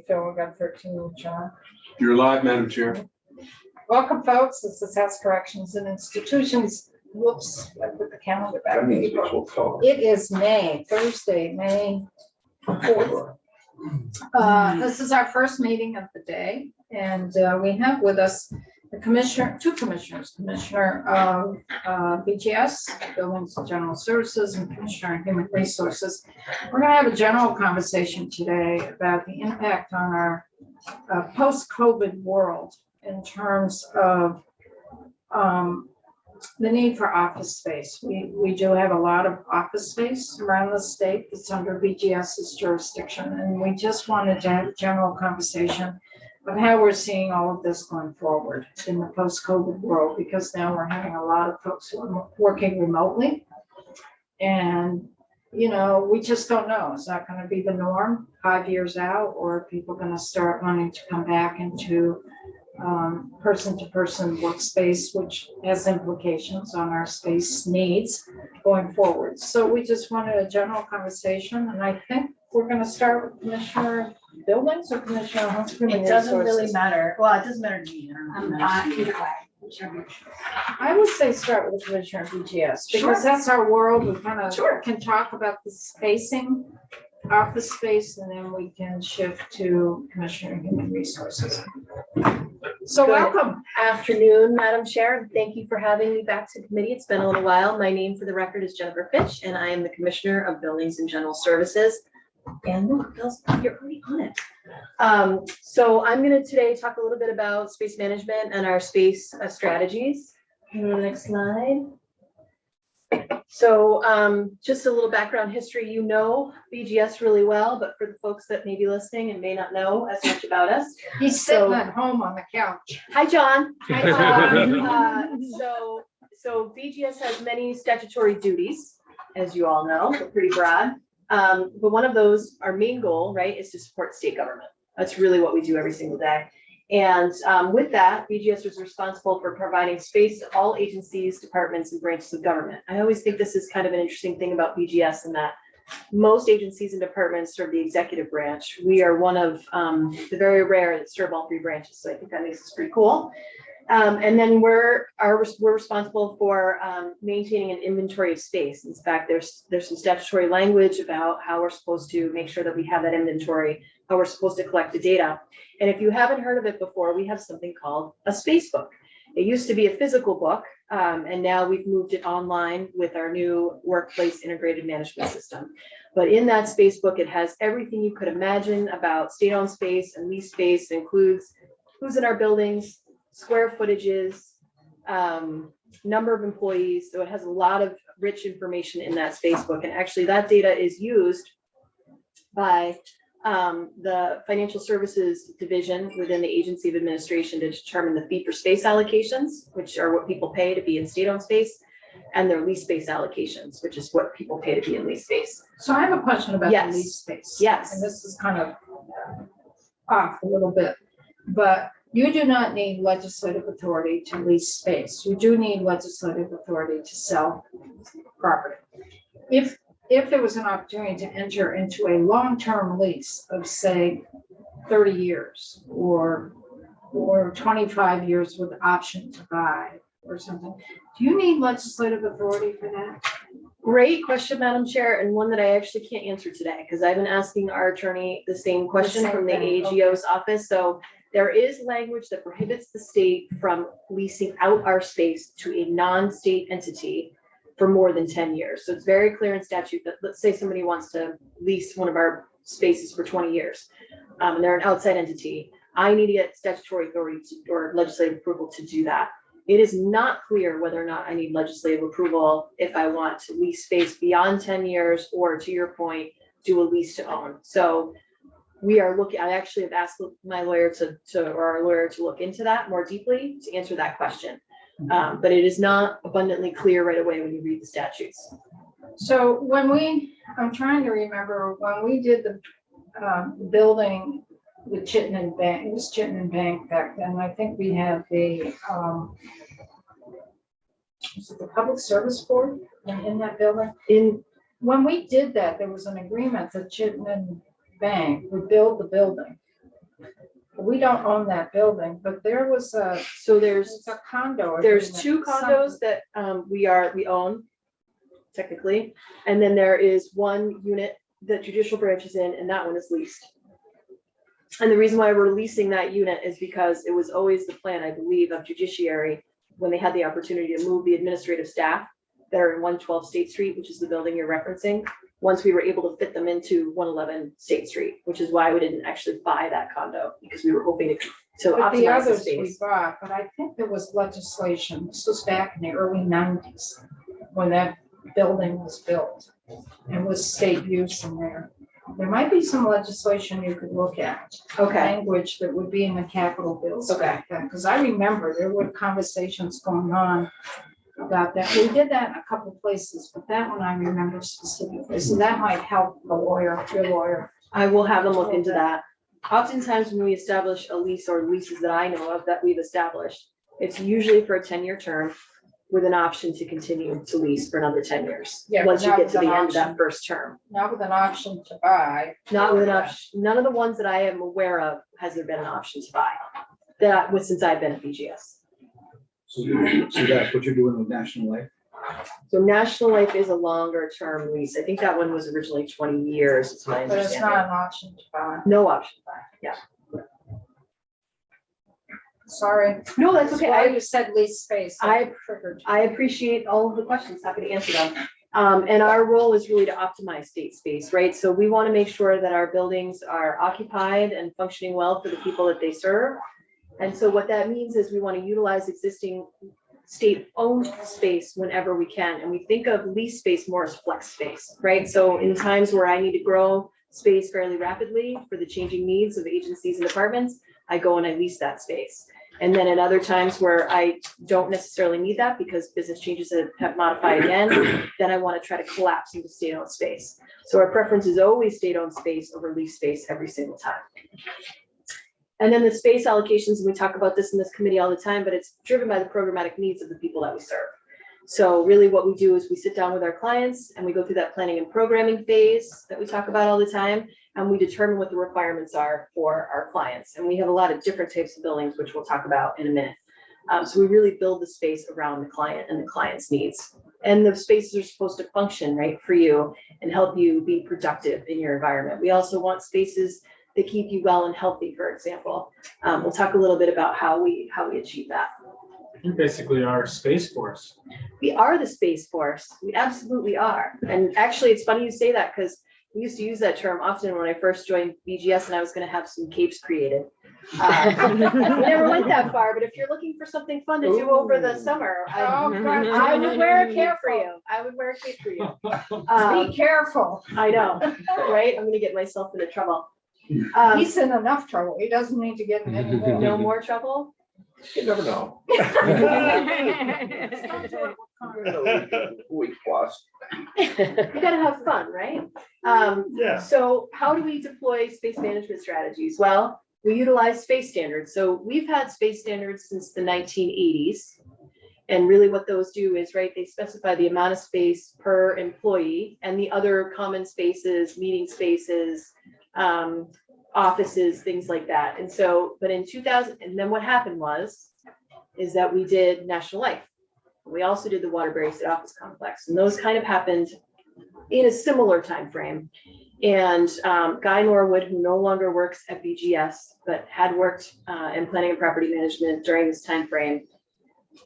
Phil, we got 13 John. You're live, Madam Chair. Welcome, folks. This is House Corrections and Institutions. Whoops, I put the calendar back. It is Thursday, May 4th. This is our first meeting of the day, and we have with us the two commissioners, Commissioner of BGS, Buildings and General Services, and Commissioner of Human Resources. We're going to have a general conversation today about the impact on our post-COVID world in terms of the need for office space. We do have a lot of office space around the state that's under BGS's jurisdiction, and we just wanted to have a general conversation of how we're seeing all of this going forward in the post-COVID world, because now we're having a lot of folks who are working remotely, and we just don't know. Is that going to be the norm 5 years out, or are people going to start wanting to come back into person-to-person workspace, which has implications on our space needs going forward? So we just wanted a general conversation, and I think we're going to start with Commissioner Buildings or Commissioner Human Resources. It doesn't really matter. Well, it doesn't matter to me. Either way. I would say start with the Commissioner of BGS, because that's our world. We kind of can talk about the spacing, office space, and then we can shift to Commissioner of Human Resources. So welcome. Afternoon, Madam Chair, and thank you for having me back to committee. It's been a little while. My name for the record is Jennifer Fitch, and I am the Commissioner of Buildings and General Services. And look, you're already on it. So I'm going to today talk a little bit about space management and our space strategies. Next slide. So just a little background history. You know BGS really well, but for the folks that may be listening and may not know as much about us. He's sitting at home on the couch. Hi, John. Hi, John. So BGS has many statutory duties, as you all know. They're pretty broad. But one of those, our main goal, right, is to support state government. That's really what we do every single day. And with that, BGS was responsible for providing space to all agencies, departments, and branches of government. I always think this is kind of an interesting thing about BGS, in that most agencies and departments serve the executive branch. We are one of the very rare that serve all three branches. So I think that makes us pretty cool. And then we're responsible for maintaining an inventory of space. In fact, there's some statutory language about how we're supposed to make sure that we have that inventory, how we're supposed to collect the data. And if you haven't heard of it before, we have something called a space book. It used to be a physical book, and now we've moved it online with our new workplace integrated management system. But in that space book, it has everything you could imagine about state-owned space and leased space. It includes who's in our buildings, square footages, number of employees. So it has a lot of rich information in that space book. And actually that data is used by the financial services division within the agency of administration to determine the fee for space allocations, which are what people pay to be in state-owned space, and their lease space allocations, which is what people pay to be in lease space. So I have a question about the lease space. Yes. And this is kind of off a little bit, but you do not need legislative authority to lease space. You do need legislative authority to sell property. If there was an opportunity to enter into a long-term lease of, say, 30 years or 25 years with option to buy or something, do you need legislative authority for that? Great question, Madam Chair, and one that I actually can't answer today, because I've been asking our attorney the same question from the AGO's office. So there is language that prohibits the state from leasing out our space to a non-state entity for more than 10 years. So it's very clear in statute that, let's say somebody wants to lease one of our spaces for 20 years, and they're an outside entity. I need to get statutory authority or legislative approval to do that. It is not clear whether or not I need legislative approval if I want to lease space beyond 10 years, or, to your point, do a lease to own. So we are looking, I actually have asked my lawyer or our lawyer to look into that more deeply to answer that question. But it is not abundantly clear right away when you read the statutes. So I'm trying to remember when we did the building with Chittenden Bank, it was Chittenden Bank back then. I think we had the Public Service Board in that building. When we did that, there was an agreement that Chittenden Bank would build the building we don't own that building, but there was So there's a condo. there's agreement, two condos that we own technically, and then there is one unit that judicial branch is in, and that one is leased. And the reason why we're leasing that unit is because it was always the plan, I believe, of judiciary when they had the opportunity to move the administrative staff that are in 112 State Street, which is the building you're referencing, once we were able to fit them into 111 State Street, which is why we didn't actually buy that condo, because we were hoping to But the optimize the others we space. bought, but I think there was legislation, this was back in the early 90s, when that building was built and was state use in there. There might be some legislation you could look at. Okay, Language that would be in the capital bills. Okay. Because I remember there were conversations going on about that. We did that in a couple places, but that one I remember specifically. So that might help the lawyer, your lawyer. I will have them look into that. Oftentimes when we establish a lease or leases that I know of that we've established, it's usually for a 10-year term with an option to continue to lease for another 10 years. Yeah, Once you not get to with the an end of that option. first term. Not with an option to buy. Not with an option, none of the ones that I am aware of has there been an option to buy. That was since I've been at BGS. So that's what you're doing with National Life? So National Life is a longer term lease. I think that one was originally 20 years, is my But it's understanding. not an option to buy. No option to buy, yeah. Sorry. No, that's okay. Why you said lease space. I- triggered. I appreciate all of the questions, happy to answer them. And our role is really to optimize state space, right? So we want to make sure that our buildings are occupied and functioning well for the people that they serve. And so what that means is we want to utilize existing state-owned space whenever we can. And we think of lease space more as flex space, right? So in times where I need to grow space fairly rapidly for the changing needs of agencies and departments, I go and I lease that space. And then at other times where I don't necessarily need that because business changes have modified again, then I want to try to collapse into state-owned space. So our preference is always state-owned space over lease space every single time. And then the space allocations, and we talk about this in this committee all the time, but it's driven by the programmatic needs of the people that we serve. So really what we do is we sit down with our clients and we go through that planning and programming phase that we talk about all the time. And we determine what the requirements are for our clients. And we have a lot of different types of buildings, which we'll talk about in a minute. So we really build the space around the client and the client's needs. And the spaces are supposed to function right for you and help you be productive in your environment. We also want spaces that keep you well and healthy, for example. We'll talk a little bit about how we achieve that. You basically are Space Force. We are the Space Force. We absolutely are. And actually, it's funny you say that because we used to use that term often when I first joined BGS and I was going to have some capes created. We never went that far, but if you're looking for something fun to do over the summer, I would wear a cape for you. I would wear a cape for you. Be careful. I know, right? I'm going to get myself into trouble. He's in enough trouble. He doesn't need to get in any more. No more trouble? You never know. Week plus. You gotta have fun, right? Yeah. So how do we deploy space management strategies? Well, we utilize space standards. So we've had space standards since the 1980s. And really what those do is, right, they specify the amount of space per employee and the other common spaces, meeting spaces, offices, things like that. And so, but in 2000, and then what happened is that we did National Life. We also did the Waterbury State Office Complex, and those kind of happened in a similar time frame. And Guy Norwood, who no longer works at BGS, but had worked in planning and property management during this time frame,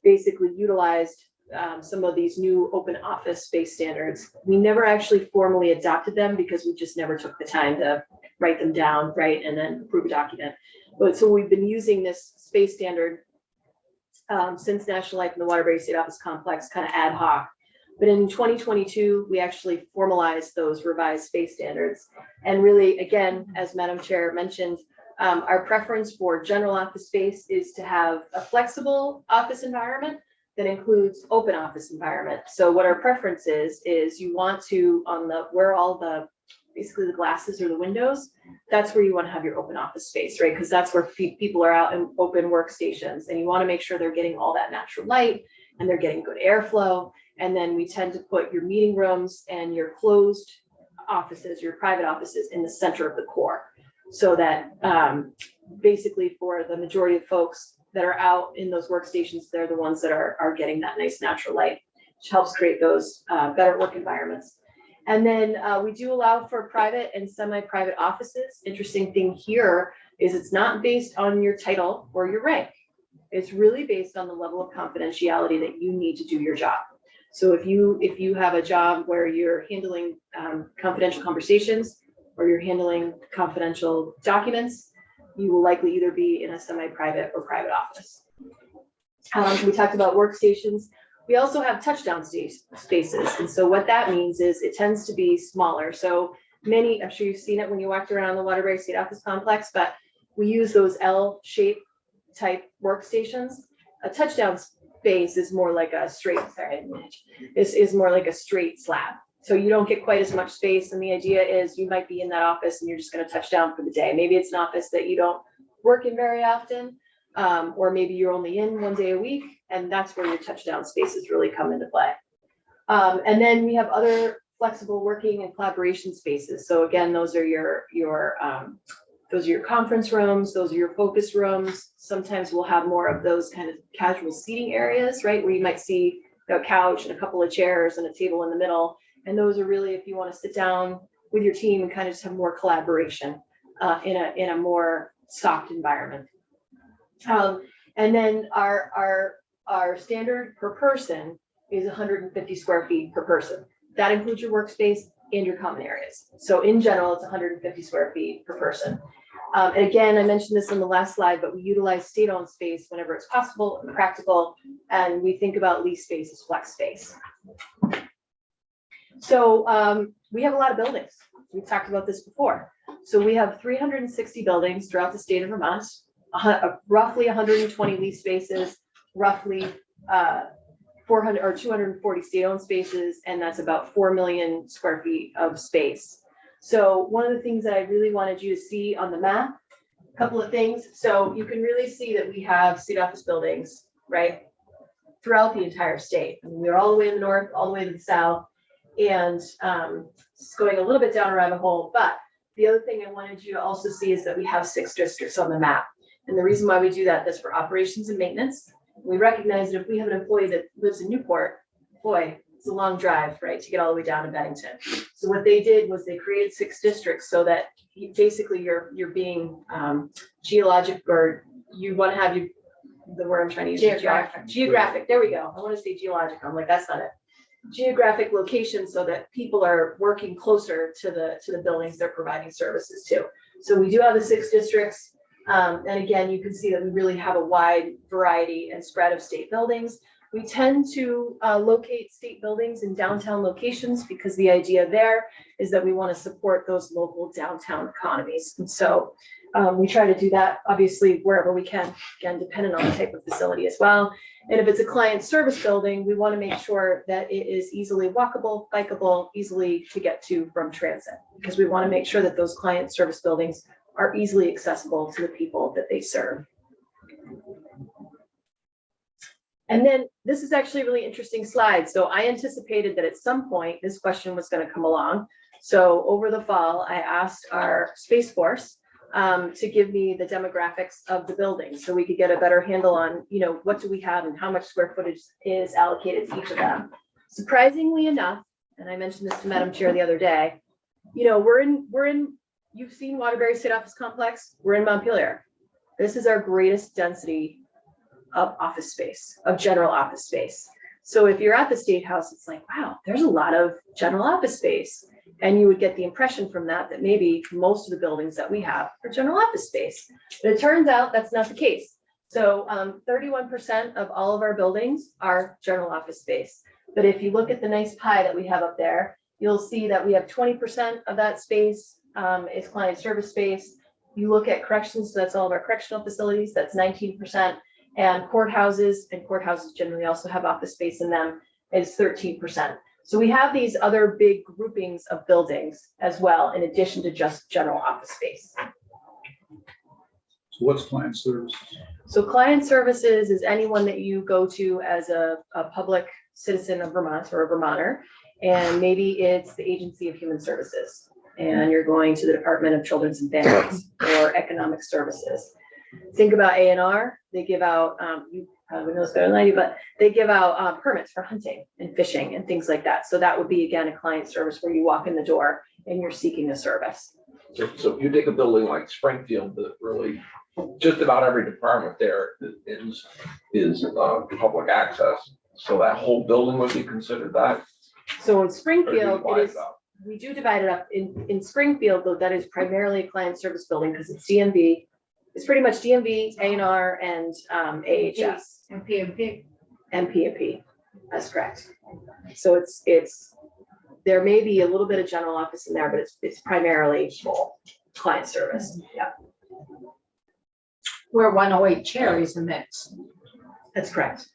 basically utilized some of these new open office space standards. We never actually formally adopted them because we just never took the time to write them down, right, and then approve a document. But so we've been using this space standard since National Life and the Waterbury State Office Complex, kind of ad hoc. But in 2022, we actually formalized those revised space standards. And really, again, as Madam Chair mentioned, our preference for general office space is to have a flexible office environment that includes open office environment. So what our preference is you want to, on the, where all the, basically the glasses or the windows, that's where you want to have your open office space, right? Because that's where people are out in open workstations, and you want to make sure they're getting all that natural light and they're getting good airflow. And then we tend to put your meeting rooms and your closed offices, your private offices in the center of the core, so that basically for the majority of folks that are out in those workstations, they're the ones that are getting that nice natural light, which helps create those better work environments. And then we do allow for private and semi-private offices. Interesting thing here is it's not based on your title or your rank. It's really based on the level of confidentiality that you need to do your job. So if you have a job where you're handling confidential conversations or you're handling confidential documents, you will likely either be in a semi-private or private office. We talked about workstations. We also have touchdown spaces. And so what that means is it tends to be smaller. So many, I'm sure you've seen it when you walked around the Waterbury State Office Complex, but we use those L-shaped type workstations. A touchdown space is more like a straight, is more like a straight slab. So you don't get quite as much space. And the idea is you might be in that office and you're just going to touch down for the day. Maybe it's an office that you don't work in very often, or maybe you're only in 1 day a week, and that's where your touchdown spaces really come into play. And then we have other flexible working and collaboration spaces. So again, those are your conference rooms, those are your focus rooms. Sometimes we'll have more of those kind of casual seating areas, right, where you might see a couch and a couple of chairs and a table in the middle. And those are really if you want to sit down with your team and kind of just have more collaboration in a more soft environment. And then our standard per person is 150 square feet per person. That includes your workspace and your common areas. So in general, it's 150 square feet per person. And again, I mentioned this on the last slide, but we utilize state-owned space whenever it's possible and practical, and we think about lease space as flex space. So we have a lot of buildings. We've talked about this before. So we have 360 buildings throughout the state of Vermont, roughly 120 lease spaces, roughly 400 or 240 state-owned spaces, and that's about 4 million square feet of space. So one of the things that I really wanted you to see on the map, a couple of things. So you can really see that we have state office buildings, right, throughout the entire state. I mean, we're all the way in the north, all the way to the south, and it's going a little bit down a rabbit hole. But the other thing I wanted you to also see is that we have 6 districts on the map. And the reason why we do that is for operations and maintenance. We recognize that if we have an employee that lives in Newport, boy, it's a long drive, right, to get all the way down to Bennington. So what they did was they created 6 districts so that basically you're being geologic, or you want to have the word I'm trying to use. Geographic. There we go. I want to say geologic. I'm like, that's not it. Geographic location so that people are working closer to the buildings they're providing services to. So we do have the 6 districts. And again, you can see that we really have a wide variety and spread of state buildings. We tend to locate state buildings in downtown locations because the idea there is that we want to support those local downtown economies. And so we try to do that, obviously, wherever we can, again, depending on the type of facility as well. And if it's a client service building, we want to make sure that it is easily walkable, bikeable, easily to get to from transit, because we want to make sure that those client service buildings are easily accessible to the people that they serve. And then this is actually a really interesting slide. So I anticipated that at some point this question was going to come along. So over the fall, I asked our Space Force to give me the demographics of the building so we could get a better handle on, you know, what do we have and how much square footage is allocated to each of them. Surprisingly enough, and I mentioned this to Madam Chair the other day, you know, we're in, you've seen Waterbury State Office Complex, we're in Montpelier. This is our greatest density of office space, of general office space. So if you're at the State House, it's like, wow, there's a lot of general office space. And you would get the impression from that that maybe most of the buildings that we have are general office space. But it turns out that's not the case. So 31% of all of our buildings are general office space. But if you look at the nice pie that we have up there, you'll see that we have 20% of that space is client service space. You look at corrections, so that's all of our correctional facilities, that's 19%. And courthouses generally also have office space in them, is 13%. So we have these other big groupings of buildings as well, in addition to just general office space. So what's client services? So client services is anyone that you go to as a public citizen of Vermont or a Vermonter, and maybe it's the Agency of Human Services, and you're going to the Department of Children's and Families or Economic Services. Think about A&R. They give out, you probably know this better than I do, but they give out permits for hunting and fishing and things like that. So that would be, again, a client service where you walk in the door and you're seeking a service. So if you take a building like Springfield, that really, just about every department there is public access. So that whole building would be considered that? So in Or do you Springfield, divide it is, up? we do divide it up. In Springfield, though, that is primarily a client service building because it's DMV. It's pretty much DMV, A&R, and AHS. And PMP. And PMP. That's correct. So it's there may be a little bit of general office in there, but it's primarily client service. Yeah, Where 108 Cherry's a mix. that's correct.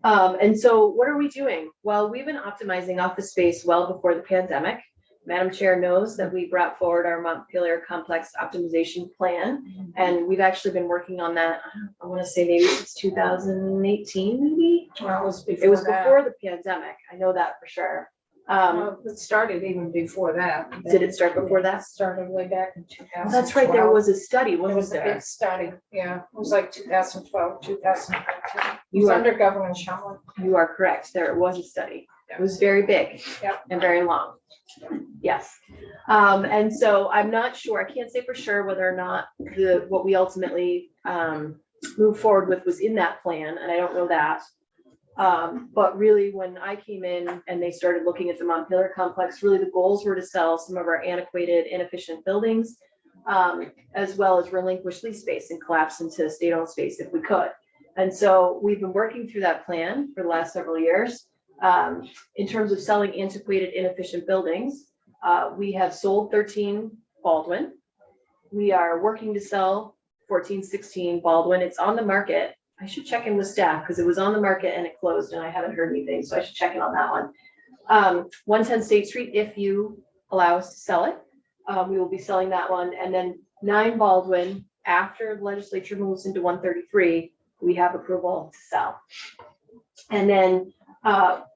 And so what are we doing? Well, we've been optimizing office space well before the pandemic. Madam Chair knows that we brought forward our Montpelier Complex Optimization Plan, and we've actually been working on that. I want to say maybe it's 2018, maybe. Well, It was before the pandemic. I know that for sure. It started even before that. Did it start before that? Started way back in 2012. That's right. There was a study, It wasn't was a there? big study, yeah. It was like 2012, 2013. It You was are- under Governor Shumlin. You are correct. There was a study. It was very big Yep. and very long. Yes. And so I'm not sure, I can't say for sure whether or not what we ultimately moved forward with was in that plan, and I don't know that. But really, when I came in and they started looking at the Montpelier complex, really the goals were to sell some of our antiquated, inefficient buildings, as well as relinquish lease space and collapse into state-owned space if we could. And so we've been working through that plan for the last several years. In terms of selling antiquated, inefficient buildings, we have sold 13 Baldwin. We are working to sell 1416 Baldwin. It's on the market. I should check in with staff because it was on the market and it closed and I haven't heard anything, so I should check in on that one. 110 State Street, if you allow us to sell it, we will be selling that one. And then 9 Baldwin, after the legislature moves into 133, we have approval to sell. And then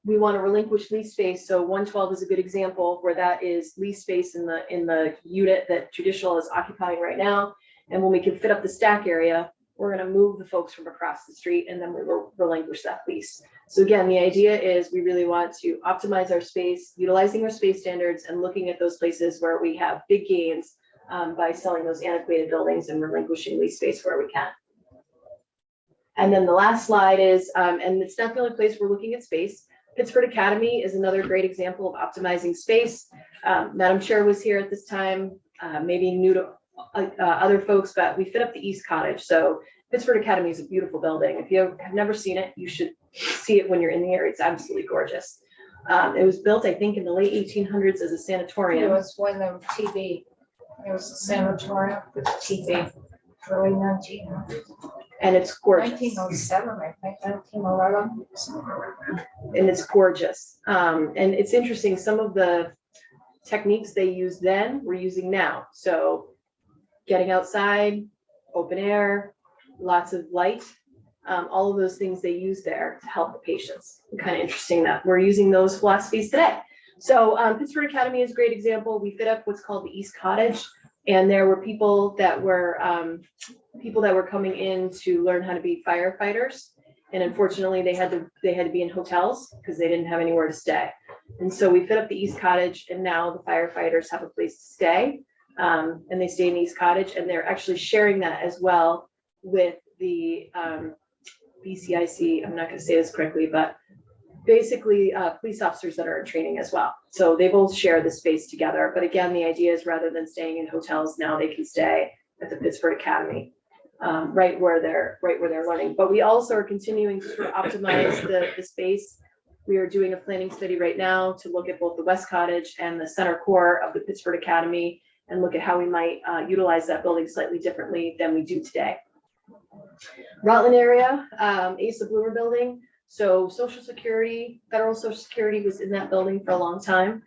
we want to relinquish lease space. So 112 is a good example where that is lease space in the unit that Judicial is occupying right now. And when we can fit up the stack area, we're going to move the folks from across the street and then we will relinquish that lease. So again, the idea is we really want to optimize our space, utilizing our space standards and looking at those places where we have big gains by selling those antiquated buildings and relinquishing lease space where we can. And then the last slide is, and it's not the only place we're looking at space. Pittsford Academy is another great example of optimizing space. Madam Chair was here at this time, maybe new to other folks, but we fit up the East Cottage. So Pittsford Academy is a beautiful building. If you have never seen it, you should see it when you're in the area. It's absolutely gorgeous. It was built, I think, in the late 1800s as a It sanatorium. was when the TB, it was a sanatorium with TB, early 1900s. And it's gorgeous. 1907, I think, 1911. somewhere around there. And it's gorgeous. And it's interesting, some of the techniques they used then we're using now. So getting outside, open air, lots of light, all of those things they use there to help the patients. Kind of interesting that we're using those philosophies today. So Pittsford Academy is a great example. We fit up what's called the East Cottage, and there were people that were coming in to learn how to be firefighters. And unfortunately, they had to be in hotels because they didn't have anywhere to stay. And so we fit up the East Cottage, and now the firefighters have a place to stay. And they stay in East Cottage, and they're actually sharing that as well with the BCIC. I'm not going to say this correctly, but basically police officers that are in training as well. So they both share the space together. But again, the idea is rather than staying in hotels, now they can stay at the Pittsford Academy, right where they're learning. But we also are continuing to sort of optimize the space. We are doing a planning study right now to look at both the West Cottage and the center core of the Pittsford Academy and look at how we might utilize that building slightly differently than we do today. Rutland area, Asa Bloomer building. So Social Security, federal Social Security was in that building for a long time.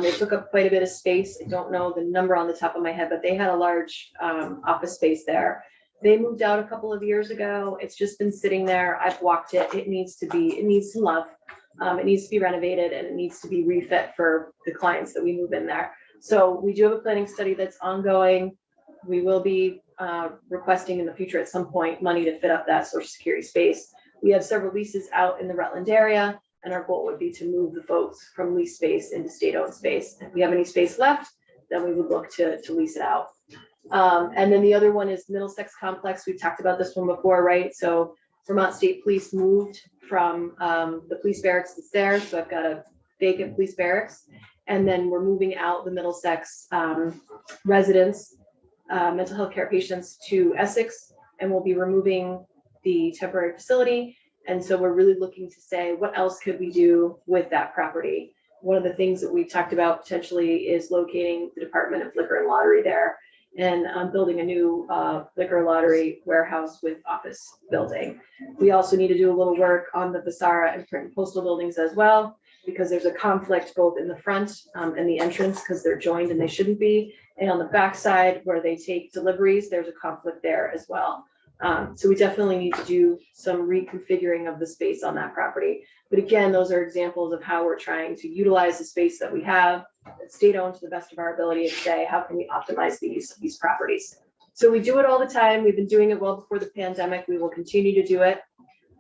They took up quite a bit of space. I don't know the number on the top of my head, but they had a large office space there. They moved out a couple of years ago. It's just been sitting there. I've walked it. It needs some love. It needs to be renovated and it needs to be refit for the clients that we move in there. So we do have a planning study that's ongoing. we will be requesting in the future at some point money to fit up that Social Security space. We have several leases out in the Rutland area, and our goal would be to move the folks from lease space into state-owned space. If we have any space left, then we would look to lease it out. And then the other one is Middlesex Complex. We've talked about this one before, right? So Vermont State Police moved from the police barracks that's there. So I've got a vacant police barracks. And then we're moving out the Middlesex residents, mental health care patients to Essex, and we'll be removing the temporary facility. And so we're really looking to say, what else could we do with that property? One of the things that we've talked about potentially is locating the Department of Liquor and Lottery there and building a new liquor lottery warehouse with office building. We also need to do a little work on the Vasara and print and postal buildings as well, because there's a conflict both in the front and the entrance, because they're joined and they shouldn't be. And on the back side where they take deliveries, there's a conflict there as well. So we definitely need to do some reconfiguring of the space on that property. But again, those are examples of how we're trying to utilize the space that we have, state-owned to the best of our ability, and say, how can we optimize the use of these properties? So we do it all the time. We've been doing it well before the pandemic. We will continue to do it.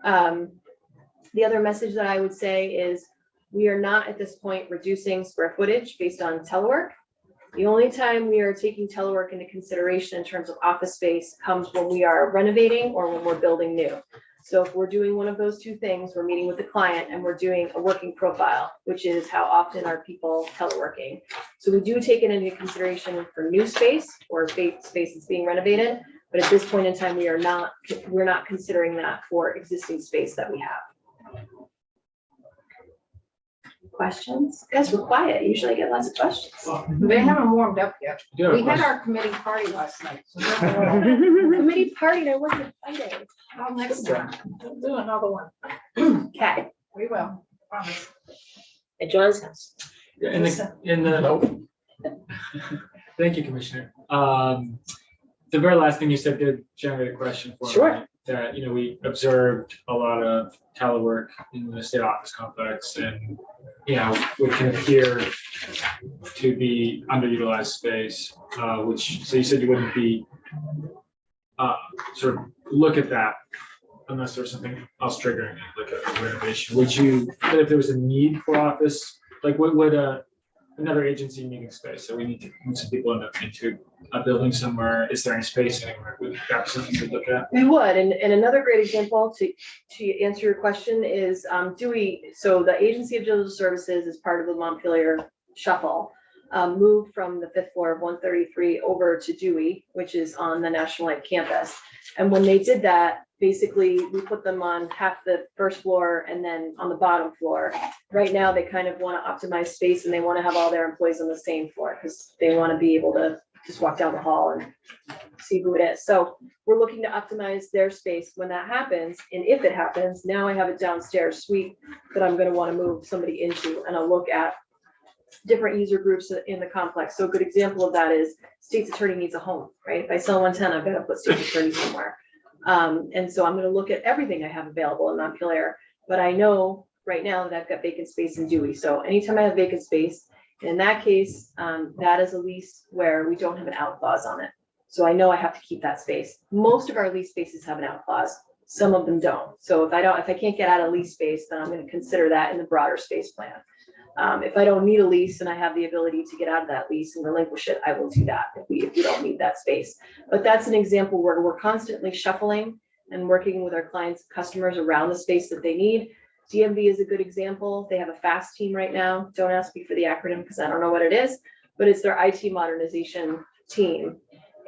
The other message that I would say is we are not at this point reducing square footage based on telework. The only time we are taking telework into consideration in terms of office space comes when we are renovating or when we're building new. So if we're doing one of those two things, we're meeting with the client and we're doing a working profile, which is how often are people teleworking. So we do take it into consideration for new space or space that's being renovated, but at this point in time, we're not considering that for existing space that we have. Questions? You guys were quiet. Usually I get lots of questions. They haven't warmed up yet. Yeah, We had our committee party last night. So Committee party, and I wasn't invited. well, next time, we'll do another one. Okay. We will, promise. At John's house. Yeah, thank you, Commissioner. The very last thing you said did generate a question for me. Sure. That, we observed a lot of telework in the state office complex, and, what can appear to be underutilized space, so you said you wouldn't be sort of look at that unless there's something else triggering it, like a renovation. Would you, but if there was a need for office, like what would another agency needing space? So we need to move some people into a building somewhere. Is there any space anywhere? Would that be something to look at? We would, and another great example to answer your question is so the Agency of Judicial Services is part of the Montpelier Shuffle, moved from the 5th floor of 133 over to Dewey, which is on the National Light campus. And when they did that, basically we put them on half the first floor and then on the bottom floor. Right now, they kind of want to optimize space and they want to have all their employees on the same floor because they want to be able to just walk down the hall and see who it is. So we're looking to optimize their space when that happens. And if it happens, now I have a downstairs suite that I'm going to want to move somebody into, and I'll look at different user groups in the complex. So a good example of that is state's attorney needs a home, right? If I sell 110, I've got to put state's attorney somewhere. And so I'm going to look at everything I have available in Montpelier, but I know right now that I've got vacant space in Dewey. So anytime I have vacant space, in that case, that is a lease where we don't have an out clause on it. So I know I have to keep that space. Most of our lease spaces have an out clause. Some of them don't. So if I can't get out of lease space, then I'm going to consider that in the broader space plan. If I don't need a lease and I have the ability to get out of that lease and relinquish it, I will do that if we don't need that space. But that's an example where we're constantly shuffling and working with our clients, customers around the space that they need. DMV is a good example. They have a FAST team right now. Don't ask me for the acronym because I don't know what it is, but it's their IT modernization team.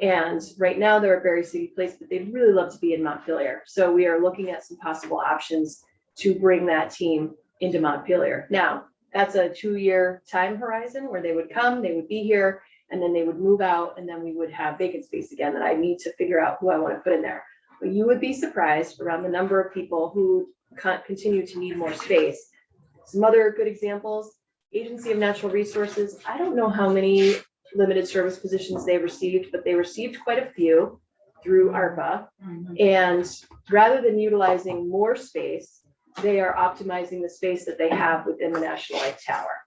And right now they're at Berry City Place, but they'd really love to be in Montpelier. So we are looking at some possible options to bring that team into Montpelier. Now, that's a 2-year time horizon where they would come, they would be here, and then they would move out, and then we would have vacant space again that I need to figure out who I want to put in there. But you would be surprised around the number of people who continue to need more space. Some other good examples, Agency of Natural Resources. I don't know how many limited service positions they received, but they received quite a few through ARPA. And rather than utilizing more space, they are optimizing the space that they have within the National Light Tower.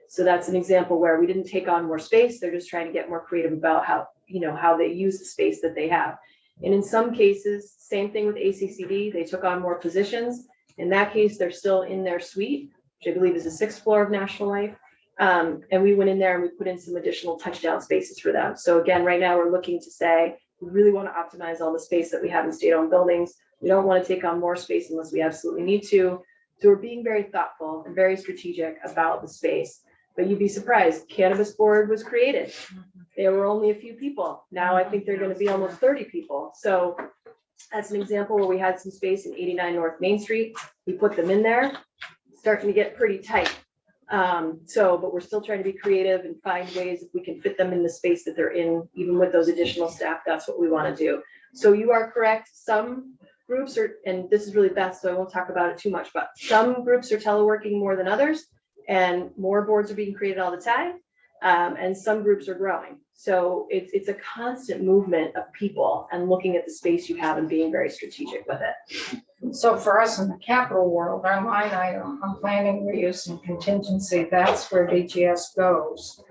So that's an example where we didn't take on more space. They're just trying to get more creative about how how they use the space that they have. And in some cases, same thing with ACCD, they took on more positions. In that case, they're still in their suite, which I believe is the 6th floor of National Life. And we went in there and we put in some additional touchdown spaces for them. So again, right now we're looking to say, we really want to optimize all the space that we have in state-owned buildings. We don't want to take on more space unless we absolutely need to. So we're being very thoughtful and very strategic about the space. But you'd be surprised, Cannabis Board was created. There were only a few people. Now I think they're going to be almost 30 people. So that's an example where we had some space in 89 North Main Street. We put them in there, starting to get pretty tight. But we're still trying to be creative and find ways if we can fit them in the space that they're in, even with those additional staff, that's what we want to do. So you are correct. Some groups are, and this is really best, so I won't talk about it too much, but some groups are teleworking more than others, and more boards are being created all the time. And some groups are growing. So it's a constant movement of people and looking at the space you have and being very strategic with it. So for us in the capital world, our line item on planning, reuse, and contingency, that's where BGS goes.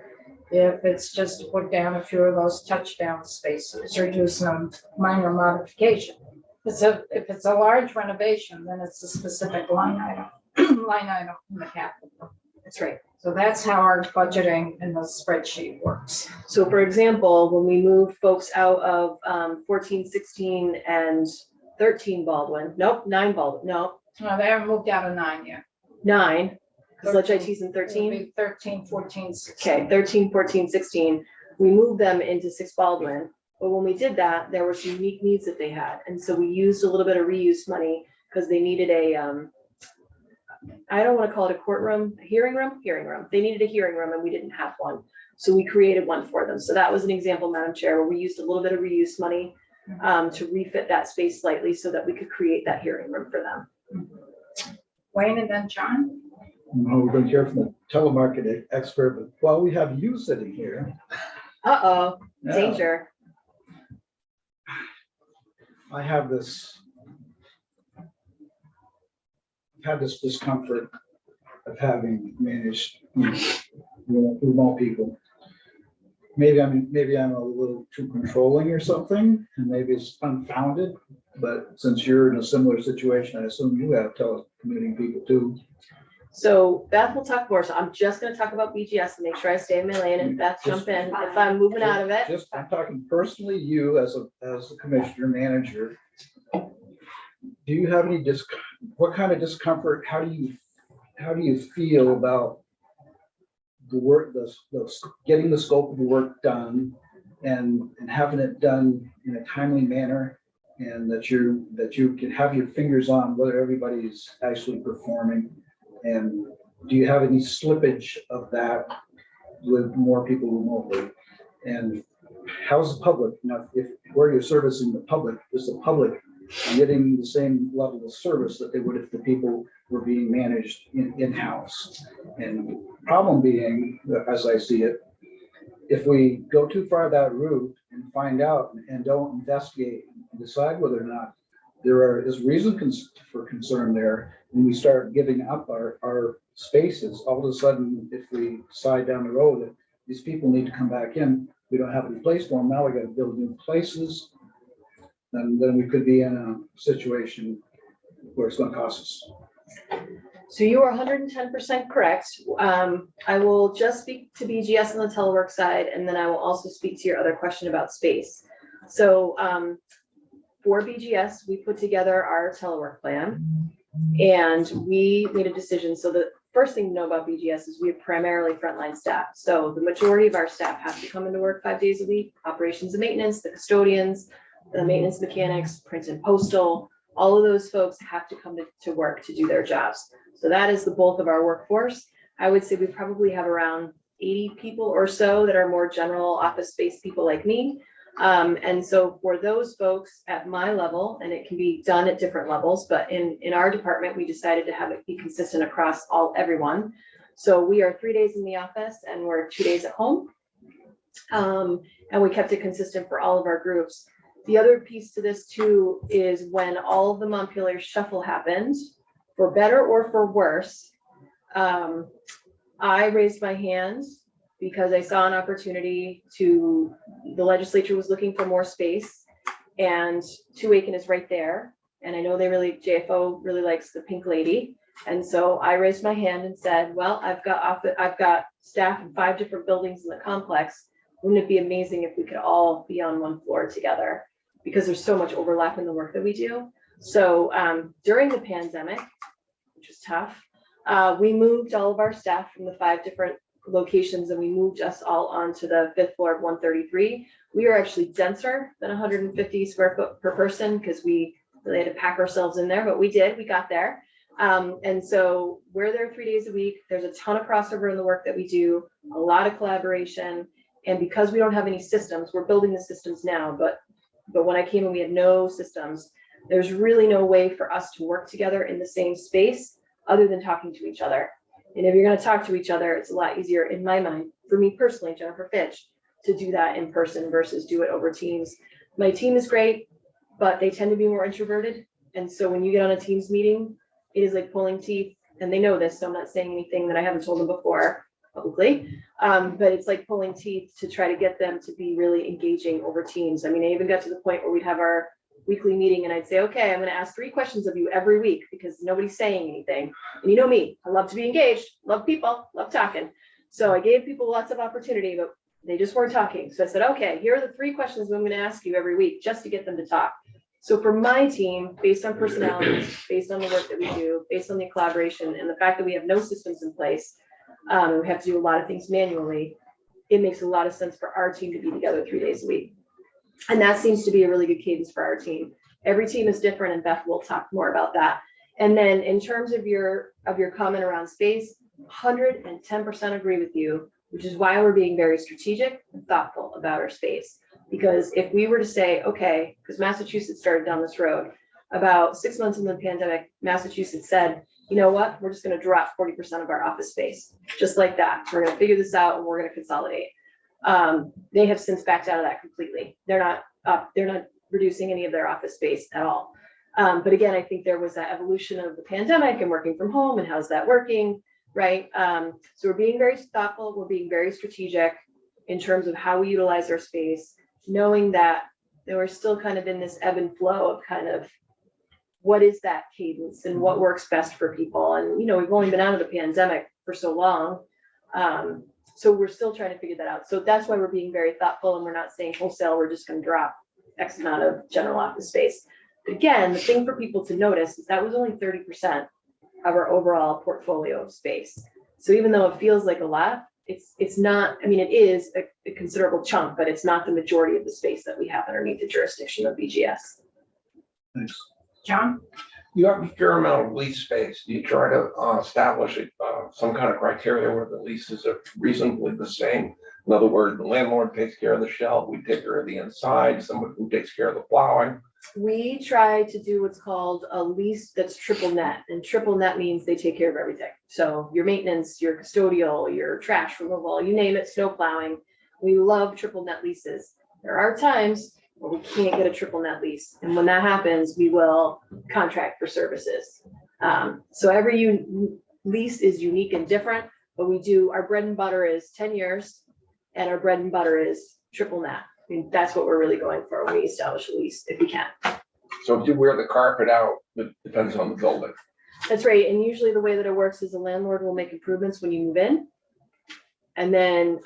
If it's just to put down a few of those touchdown spaces or do some minor modification. If it's a large renovation, then it's a specific line item, line item in the capital. That's right. So that's how our budgeting in the spreadsheet works. So for example, when we moved folks out of 14, 16, and 13 Baldwin, 9 Baldwin, no, No, they haven't moved out of 9 yet. 9, because Ledge IT's in It'll 13. be 13, 14, 16. Okay, 13, 14, 16. We moved them into 6 Baldwin. But when we did that, there were some unique needs that they had. And so we used a little bit of reuse money because they needed a, I don't want to call it a courtroom, a hearing room. They needed a hearing room and we didn't have one. So we created one for them. So that was an example, Madam Chair, where we used a little bit of reuse money to refit that space slightly so that we could create that hearing room for them. Wayne and then John. We're going to hear from the telemarketing expert, but while we have you sitting here. Uh-oh, now, danger. I have this discomfort of having managed remote people. Maybe I'm a little too controlling or something, and maybe it's unfounded. But since you're in a similar situation, I assume you have telecommuting people too. So Beth will talk more. So I'm just going to talk about BGS and make sure I stay in my lane. And Beth, jump in if I'm moving out of it. I'm talking personally, you as a commissioner manager. Do you have any what kind of discomfort? How do you feel about the work, getting the scope of the work done and having it done in a timely manner, and that you can have your fingers on whether everybody's actually performing? And do you have any slippage of that with more people remotely? And how's the public? Now, if where you're servicing the public, is the public getting the same level of service that they would if the people were being managed in-house? And problem being, as I see it, if we go too far that route and find out and don't investigate and decide whether or not there is reason for concern there, and we start giving up our spaces, all of a sudden, if we decide down the road that these people need to come back in, we don't have any place for them, now we got to build new places, and then we could be in a situation where it's going to cost us. So you are 110% correct. I will just speak to BGS on the telework side, and then I will also speak to your other question about space. So for BGS, we put together our telework plan, and we made a decision. So the first thing to know about BGS is we have primarily frontline staff. So the majority of our staff have to come into work 5 days a week, operations and maintenance, the custodians, the maintenance mechanics, print and postal, all of those folks have to come to work to do their jobs. So that is the bulk of our workforce. I would say we probably have around 80 people or so that are more general office-based people like me. And so for those folks at my level, and it can be done at different levels, but in our department, we decided to have it be consistent across everyone. So we are 3 days in the office and we're 2 days at home. And we kept it consistent for all of our groups. The other piece to this too is when all of the Montpelier shuffle happened, for better or for worse, I raised my hand because I saw an opportunity the legislature was looking for more space, and Two Aiken is right there. And I know JFO really likes the Pink Lady. And so I raised my hand and said, well, I've got staff in 5 different buildings in the complex. Wouldn't it be amazing if we could all be on one floor together? Because there's so much overlap in the work that we do. So during the pandemic, which was tough, we moved all of our staff from the 5 different locations, and we moved us all onto the 5th floor of 133. We are actually denser than 150 square foot per person because we really had to pack ourselves in there, but we got there. And so we're there 3 days a week. There's a ton of crossover in the work that we do, a lot of collaboration. And because we don't have any systems, we're building the systems now, but when I came in, we had no systems. There's really no way for us to work together in the same space other than talking to each other. And if you're going to talk to each other, it's a lot easier in my mind, for me personally, Jennifer Fitch, to do that in person versus do it over Teams. My team is great, but they tend to be more introverted. And so when you get on a Teams meeting, it is like pulling teeth, and they know this, so I'm not saying anything that I haven't told them before publicly, but it's like pulling teeth to try to get them to be really engaging over Teams. I mean, I even got to the point where we'd have our weekly meeting and I'd say, okay, I'm going to ask 3 questions of you every week because nobody's saying anything. And you know me, I love to be engaged, love people, love talking. So I gave people lots of opportunity, but they just weren't talking. So I said, okay, here are the 3 questions I'm going to ask you every week just to get them to talk. So for my team, based on personalities, based on the work that we do, based on the collaboration and the fact that we have no systems in place, we have to do a lot of things manually. It makes a lot of sense for our team to be together 3 days a week. And that seems to be a really good cadence for our team. Every team is different, and Beth will talk more about that. And then in terms of your comment around space, 110% agree with you, which is why we're being very strategic and thoughtful about our space. Because if we were to say, okay, because Massachusetts started down this road, about 6 months into the pandemic, Massachusetts said, you know what, we're just going to drop 40% of our office space, just like that. We're going to figure this out and we're going to consolidate. They have since backed out of that completely. They're not reducing any of their office space at all. But again, I think there was that evolution of the pandemic and working from home and how's that working, right? So we're being very thoughtful. We're being very strategic in terms of how we utilize our space, knowing that we're still kind of in this ebb and flow of kind of what is that cadence and what works best for people. And, you know, we've only been out of the pandemic for so long. So we're still trying to figure that out. So that's why we're being very thoughtful, and we're not saying wholesale, we're just going to drop X amount of general office space. But again, the thing for people to notice is that was only 30% of our overall portfolio of space. So even though it feels like a lot, it's not, I mean, it is a considerable chunk, but it's not the majority of the space that we have underneath the jurisdiction of BGS. Thanks. John? You have a fair amount of lease space. Do you try to establish some kind of criteria where the leases are reasonably the same? In other words, the landlord takes care of the shell, we take care of the inside, someone who takes care of the plowing. We try to do what's called a lease that's triple net, and triple net means they take care of everything. So your maintenance, your custodial, your trash removal, you name it, snow plowing. We love triple net leases. There are times where we can't get a triple net lease, and when that happens, we will contract for services. So every lease is unique and different, but we do, our bread and butter is 10 years, and our bread and butter is triple net. I mean, that's what we're really going for when we establish a lease, if we can. So if you wear the carpet out, it depends on the building. That's right. And usually the way that it works is the landlord will make improvements when you move in. And then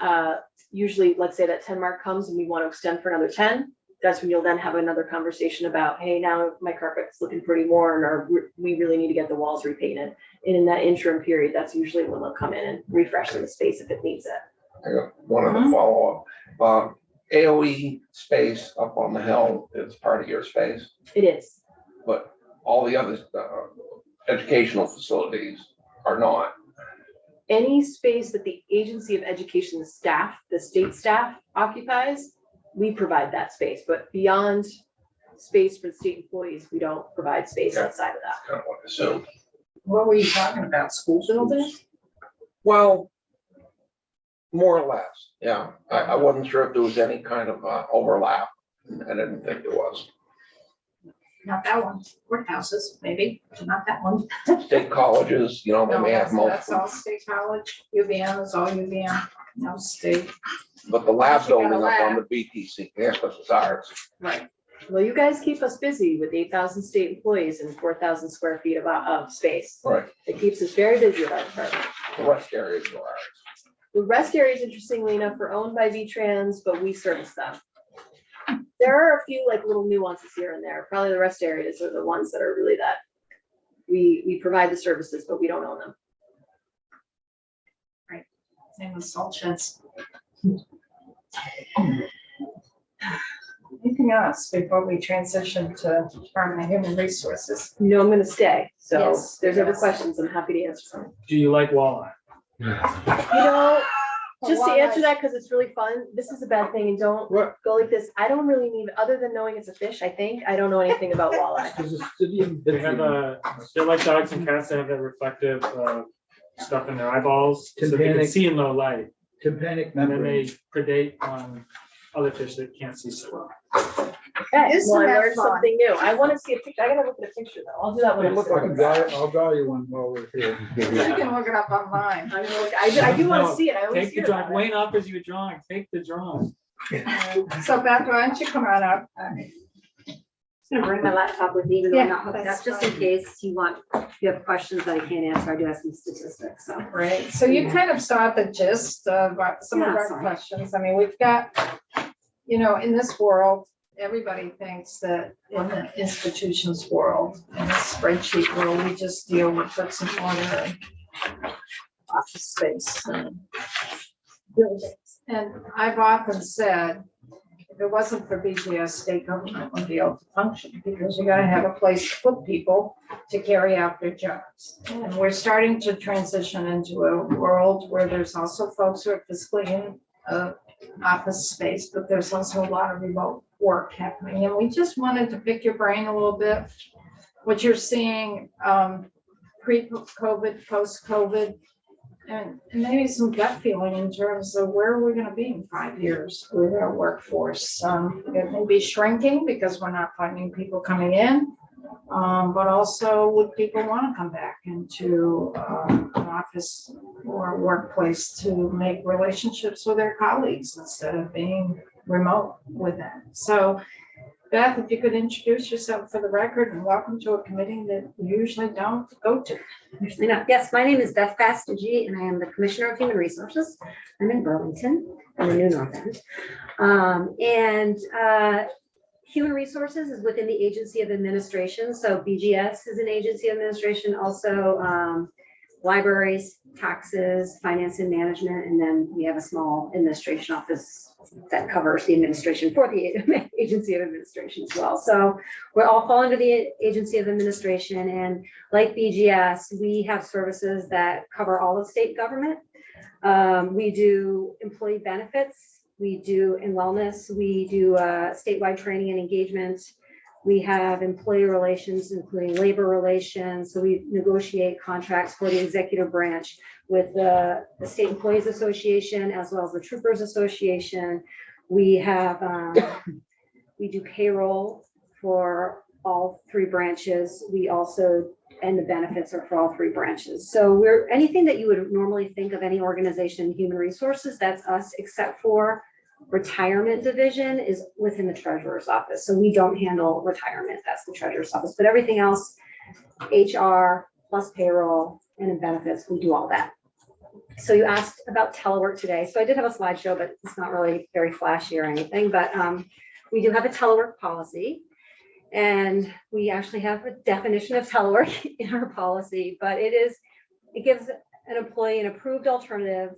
usually, let's say that 10 mark comes and we want to extend for another 10. That's when you'll then have another conversation about, hey, now my carpet's looking pretty worn, or we really need to get the walls repainted. And in that interim period, that's usually when they'll come in and refresh the space if it needs it. I got one other follow-up. AOE space up on the hill is part of your space, It is. but all the other educational facilities are not. Any space that the agency of education staff, the state staff occupies, we provide that space, but beyond space for the state employees, we don't provide space outside of that. Kind of what I assumed. What were you talking about? School buildings? Well, more or less, yeah. I wasn't sure if there was any kind of overlap. I didn't think there was. Not that one. Courthouses, maybe, but not that one. State colleges, you know, they No, may have that's all multiple. State College. UVM is all UVM. No state. But the lab's You got a opening up on lab. the BTC campus is ours. Right. Well, you guys keep us busy with 8,000 state employees and 4,000 square feet of space. Right. It keeps us very busy at our department. The rest areas are ours. The rest areas, interestingly enough, are owned by V-Trans, but we service them. There are a few like little nuances here and there. Probably the rest areas are the ones that are really that we provide the services, but we don't own them. Same with salt sheds. Anything else before we transition to Department of Human Resources? You know I'm gonna stay, so Yes, if there's other yes. questions, I'm happy to answer them. Do you like walleye? You know, just to Walleye. answer that, because it's really fun, this is a bad thing, and don't What? go like this. I don't really need, other than knowing it's a fish, I think, I don't know anything about walleye. Is the city of They have they're like dogs and cats that have that reflective stuff in their eyeballs, so they can Tympanic. see in low light, tympanic and then membrane. they predate on other fish that can't see so well. Okay, Isn't well, I that learned fun? something new. I want to see a picture. I gotta look at a picture though. I'll do that when Hey, I'm look, I can I'll draw you one while we're here. You can look it up online. I'm gonna look, I do want to No, see it. I always Take the hear drawing. about it. Wayne offers you a drawing. Take the drawing. So Beth, why don't you come on up? I'm gonna bring my laptop with me, even though I'm Yeah, not hooked that's up, just in fine. case you have questions that I can't answer. I do have some statistics, so. Right, so you kind of saw the gist of some of Yeah, our sorry. questions. I mean, we've got, you know, in this world, everybody thinks that in the institutions world, in the spreadsheet world, we just deal with bricks and mortar and office space and buildings. And I've often said, if it wasn't for BGS, state government wouldn't be able to function, because you gotta have a place to put people to carry out their jobs. And we're starting to transition into a world where there's also folks who are physically in office space, but there's also a lot of remote work happening. And we just wanted to pick your brain a little bit, what you're seeing pre-COVID, post-COVID, and maybe some gut feeling in terms of where are we going to be in 5 years with our workforce. It may be shrinking because we're not finding people coming in, but also would people want to come back into an office or a workplace to make relationships with their colleagues instead of being remote with them. So Beth, if you could introduce yourself for the record, and welcome to a committee that you usually don't go to. Usually not. Yes, my name is Beth Pastage, and I am the Commissioner of Human Resources. I'm in Burlington, in the New North End. Human Resources is within the Agency of Administration. So BGS is an agency of administration, also libraries, taxes, finance and management, and then we have a small administration office that covers the administration for the Agency of Administration as well. So we all fall under the Agency of Administration, and like BGS, we have services that cover all of state government. We do employee benefits, we do in wellness, we do statewide training and engagement. We have employee relations, including labor relations. So we negotiate contracts for the executive branch with the State Employees Association, as well as the Troopers Association. We have, we do payroll for all three branches. We also, and the benefits are for all three branches. So we're anything that you would normally think of any organization in human resources, that's us, except for retirement division is within the treasurer's office. So we don't handle retirement, that's the treasurer's office, but everything else, HR plus payroll and in benefits, we do all that. So you asked about telework today. So I did have a slideshow, but it's not really very flashy or anything, but we do have a telework policy, and we actually have a definition of telework in our policy, but it gives an employee an approved alternative,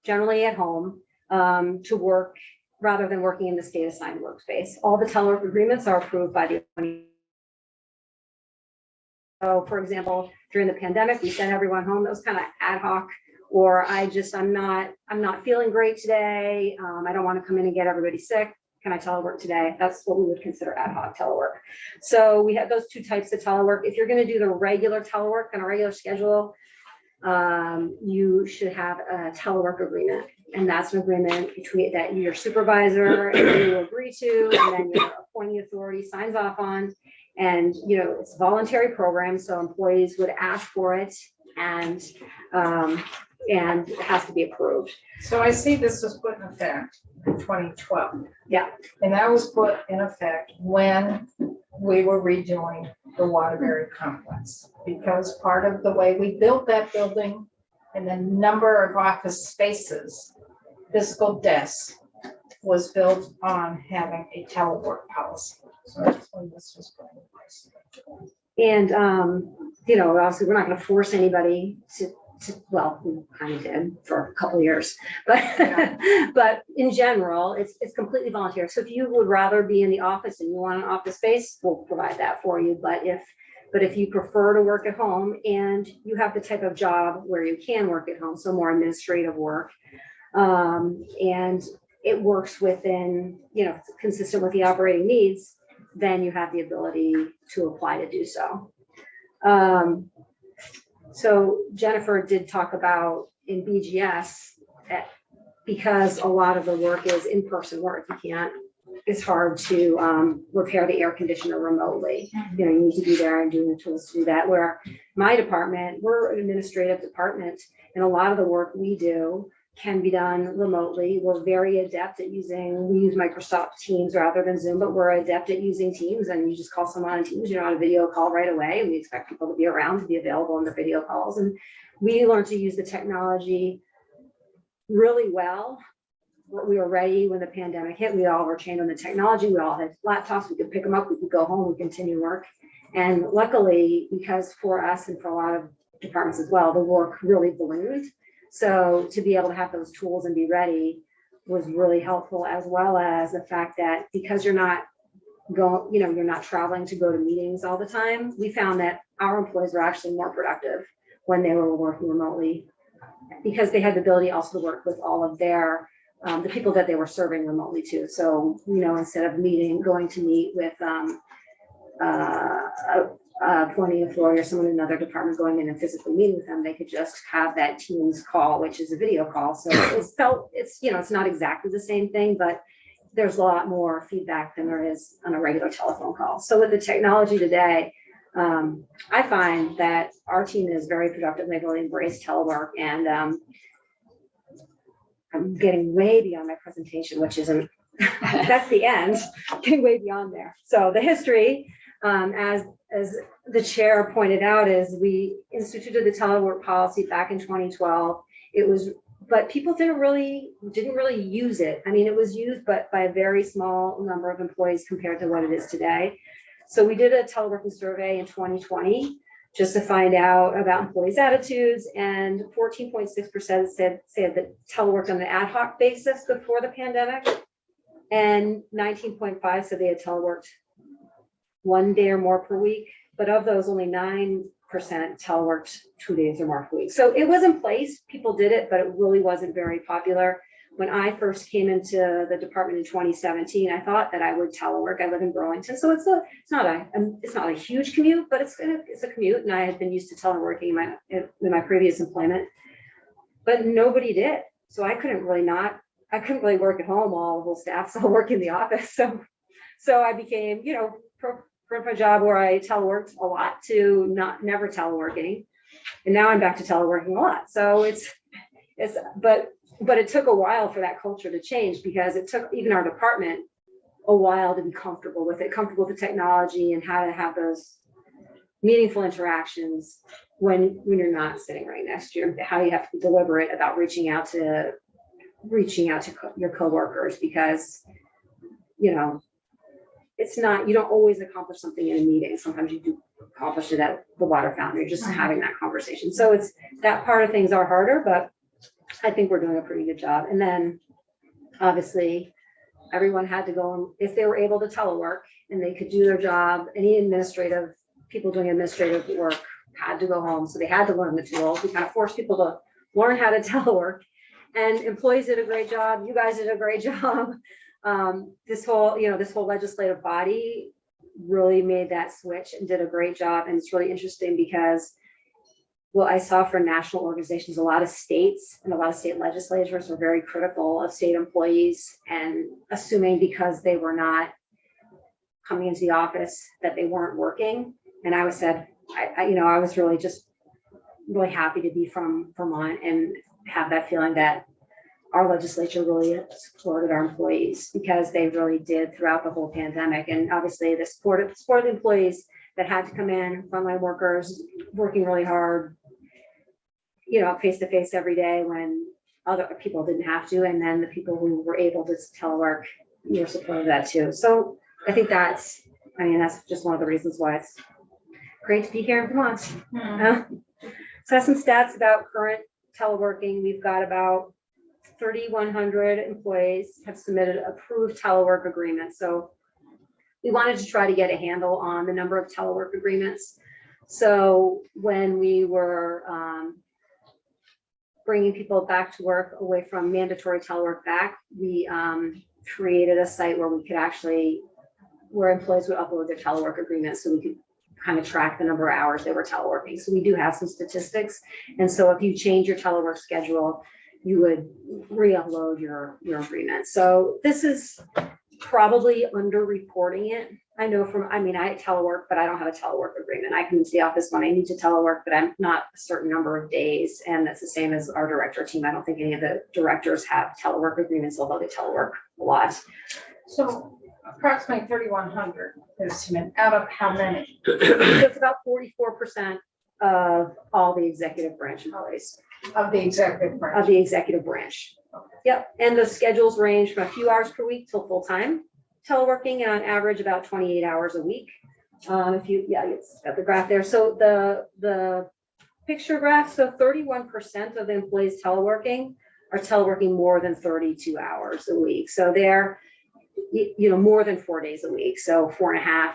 generally at home, to work rather than working in the state assigned workspace. All the telework agreements are approved by the. So for example, during the pandemic, we sent everyone home. That was kind of ad hoc, or I'm not feeling great today. I don't want to come in and get everybody sick. Can I telework today? That's what we would consider ad hoc telework. So we have those two types of telework. If you're going to do the regular telework on a regular schedule, you should have a telework agreement, and that's an agreement between that your supervisor and you agree to, and then your appointing authority signs off on. And it's a voluntary program, so employees would ask for it, and and it has to be approved. So I see this was put in effect in 2012. Yeah. And that was put in effect when we were redoing the Waterbury complex. Because part of the way we built that building and the number of office spaces, physical desks, was built on having a telework policy. So that's when this was put in place. And, you know, obviously, we're not going to force anybody to, well, we kind of did for a couple of years, but, Yeah. but in general, it's completely volunteer. So if you would rather be in the office and you want an office space, we'll provide that for you. But if you prefer to work at home and you have the type of job where you can work at home, so more administrative work, and it works within, you know, consistent with the operating needs, then you have the ability to apply to do so. So Jennifer did talk about in BGS, because a lot of the work is in-person work, it's hard to repair the air conditioner remotely. You know, you need to be there and do the tools to do that. Where my department, we're an administrative department, and a lot of the work we do can be done remotely. We're very adept at we use Microsoft Teams rather than Zoom, but we're adept at using Teams, and you just call someone on Teams, you're on a video call right away. And we expect people to be around, to be available in the video calls. And we learned to use the technology really well. We were ready when the pandemic hit. We all were trained on the technology. We all had laptops. We could pick them up. We could go home. We continue work. And luckily, because for us and for a lot of departments as well, the work really ballooned. So to be able to have those tools and be ready was really helpful, as well as the fact that because you're not traveling to go to meetings all the time, we found that our employees were actually more productive when they were working remotely, because they had the ability also to work with all of their the people that they were serving remotely too. So, you know, instead of going to meet with appointing employee or someone in another department going in and physically meeting with them, they could just have that Teams call, which is a video call. So it's not exactly the same thing, but there's a lot more feedback than there is on a regular telephone call. So with the technology today, I find that our team is very productive. They've really embraced telework, and I'm getting way beyond my presentation, which isn't, that's the end, getting way beyond there. So the history, as the chair pointed out, is we instituted the telework policy back in 2012. But people didn't really use it. I mean, it was used, but by a very small number of employees compared to what it is today. So we did a teleworking survey in 2020 just to find out about employees' attitudes, and 14.6% said that teleworked on an ad hoc basis before the pandemic, and 19.5% said they had teleworked 1 day or more per week. But of those, only 9% teleworked 2 days or more per week. So it was in place, people did it, but it really wasn't very popular. When I first came into the department in 2017, I thought that I would telework. I live in Burlington, so it's not a huge commute, but it's a commute, and I had been used to teleworking in my previous employment, but nobody did. So I couldn't really work at home while the whole staff's all work in the office. So I became, from a job where I teleworked a lot to never teleworking, and now I'm back to teleworking a lot. So but it took a while for that culture to change, because it took even our department a while to be comfortable with the technology and how to have those meaningful interactions when you're not sitting right next to you, how you have to be deliberate about reaching out to your coworkers, because, it's not, you don't always accomplish something in a meeting. Sometimes you do accomplish it at the water fountain. You're just having that conversation. So it's that part of things are harder, but I think we're doing a pretty good job. And then obviously everyone had to go, if they were able to telework and they could do their job, any people doing administrative work had to go home. So they had to learn the tools. We kind of forced people to learn how to telework, and employees did a great job. You guys did a great job. This whole legislative body really made that switch and did a great job. And it's really interesting because I saw for national organizations, a lot of states and a lot of state legislatures were very critical of state employees and assuming because they were not coming into the office that they weren't working. And I was really happy to be from Vermont and have that feeling that our legislature really supported our employees, because they really did throughout the whole pandemic. And obviously the support of employees that had to come in, frontline workers working really hard, face to face every day when other people didn't have to. And then the people who were able to telework, supported that too. So I think that's just one of the reasons why it's great to be here in Vermont. So I have some stats about current teleworking. We've got about 3,100 employees have submitted approved telework agreements. So we wanted to try to get a handle on the number of telework agreements. So when we were bringing people back to work away from mandatory telework back, we created a site where we could where employees would upload their telework agreements, so we could kind of track the number of hours they were teleworking. So we do have some statistics. And so if you change your telework schedule, you would re-upload your agreement. So this is probably under-reporting it. I know I telework, but I don't have a telework agreement. I come into the office when I need to telework, but I'm not a certain number of days. And that's the same as our director team. I don't think any of the directors have telework agreements, although they telework a lot. So approximately 3,100 is out of how many? So it's about 44% of all the executive branch employees. Of the executive branch. Of the executive branch. Yep. And the schedules range from a few hours per week till full-time teleworking, and on average about 28 hours a week. It's got the graph there. So the picture graph, so 31% of the employees teleworking are teleworking more than 32 hours a week. So they're, more than 4 days a week. So 4.5.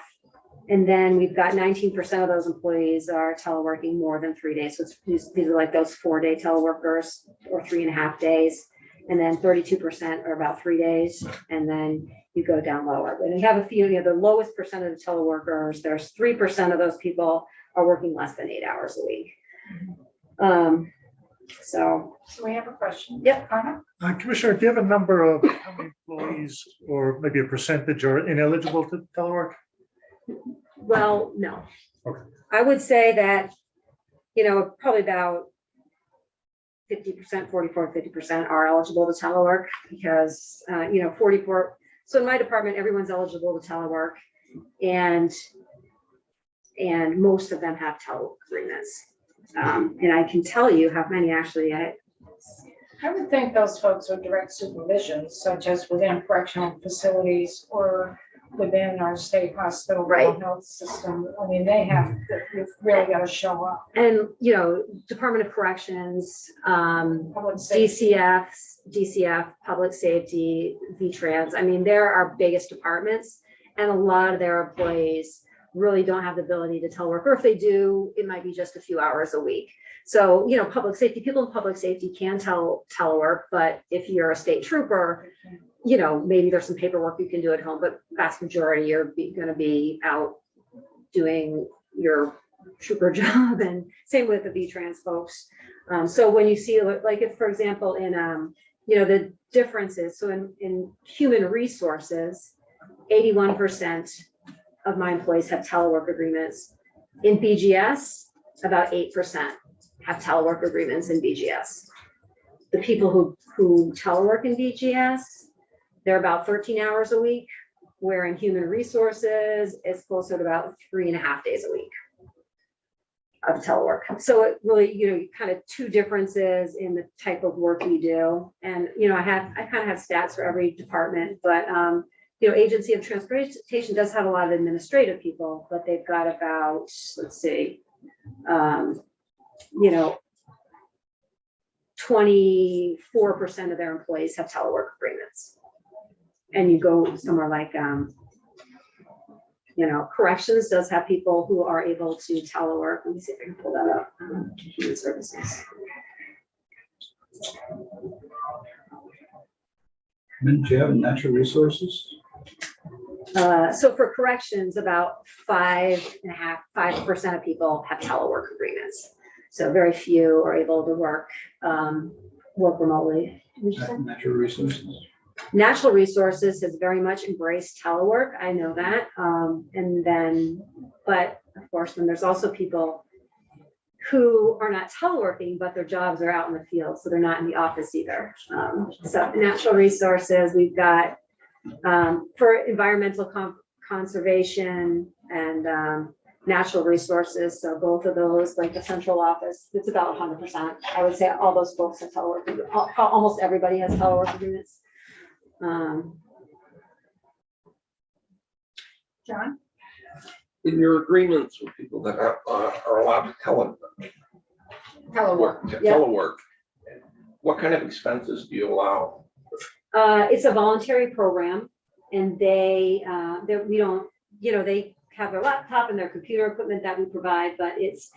And then we've got 19% of those employees are teleworking more than 3 days. So these are like those 4-day teleworkers, or 3.5 days. And then 32% are about 3 days. And then you go down lower. And you have a few, the lowest percent of the teleworkers, there's 3% of those people are working less than 8 hours a week. So we have a question. Yep. Commissioner, do you have a number of how many employees, or maybe a percentage, are ineligible to telework? Well, no. Okay. I would say that, probably about 50%, 50% are eligible to telework, because, 44. So in my department, everyone's eligible to telework, and most of them have telework agreements. And I can tell you how many actually. I would think those folks are direct supervision, such as within correctional facilities or within our state hospital Right. health system. I mean, you've really got to show up. And, Department of Corrections, Public safety. DCF, Public Safety, VTrans. I mean, they're our biggest departments, and a lot of their employees really don't have the ability to telework, or if they do, it might be just a few hours a week. So, public safety, people in public safety can telework, but if you're a state trooper, maybe there's some paperwork you can do at home, but vast majority you're going to be out doing your trooper job. And same with the VTrans folks. So when you see, like, if, for example, in, the differences, so in human resources, 81% of my employees have telework agreements. In BGS, about 8% have telework agreements in BGS. The people who telework in BGS, they're about 13 hours a week, where in human resources, it's closer to about 3.5 days a week of telework. So it really, kind of two differences in the type of work we do. And, I kind of have stats for every department, but, Agency of Transportation does have a lot of administrative people, but they've got about, let's see, 24% of their employees have telework agreements. And you go somewhere like, Corrections does have people who are able to telework. Let me see if I can pull that up. Human Services. And do you have natural resources? So for corrections, about 5% of people have telework agreements. So very few are able to work remotely. Natural resources. Natural Resources has very much embraced telework. I know that. But of course, then there's also people who are not teleworking, but their jobs are out in the field, so they're not in the office either. So natural resources, we've got for environmental conservation and natural resources. So both of those, like the central office, it's about 100%. I would say all those folks are teleworking. Almost everybody has telework agreements. John? In your agreements with people that are allowed to Telework. Yeah. telework, what kind of expenses do you allow? It's a voluntary program, and we don't, they have their laptop and their computer equipment that we provide, but it's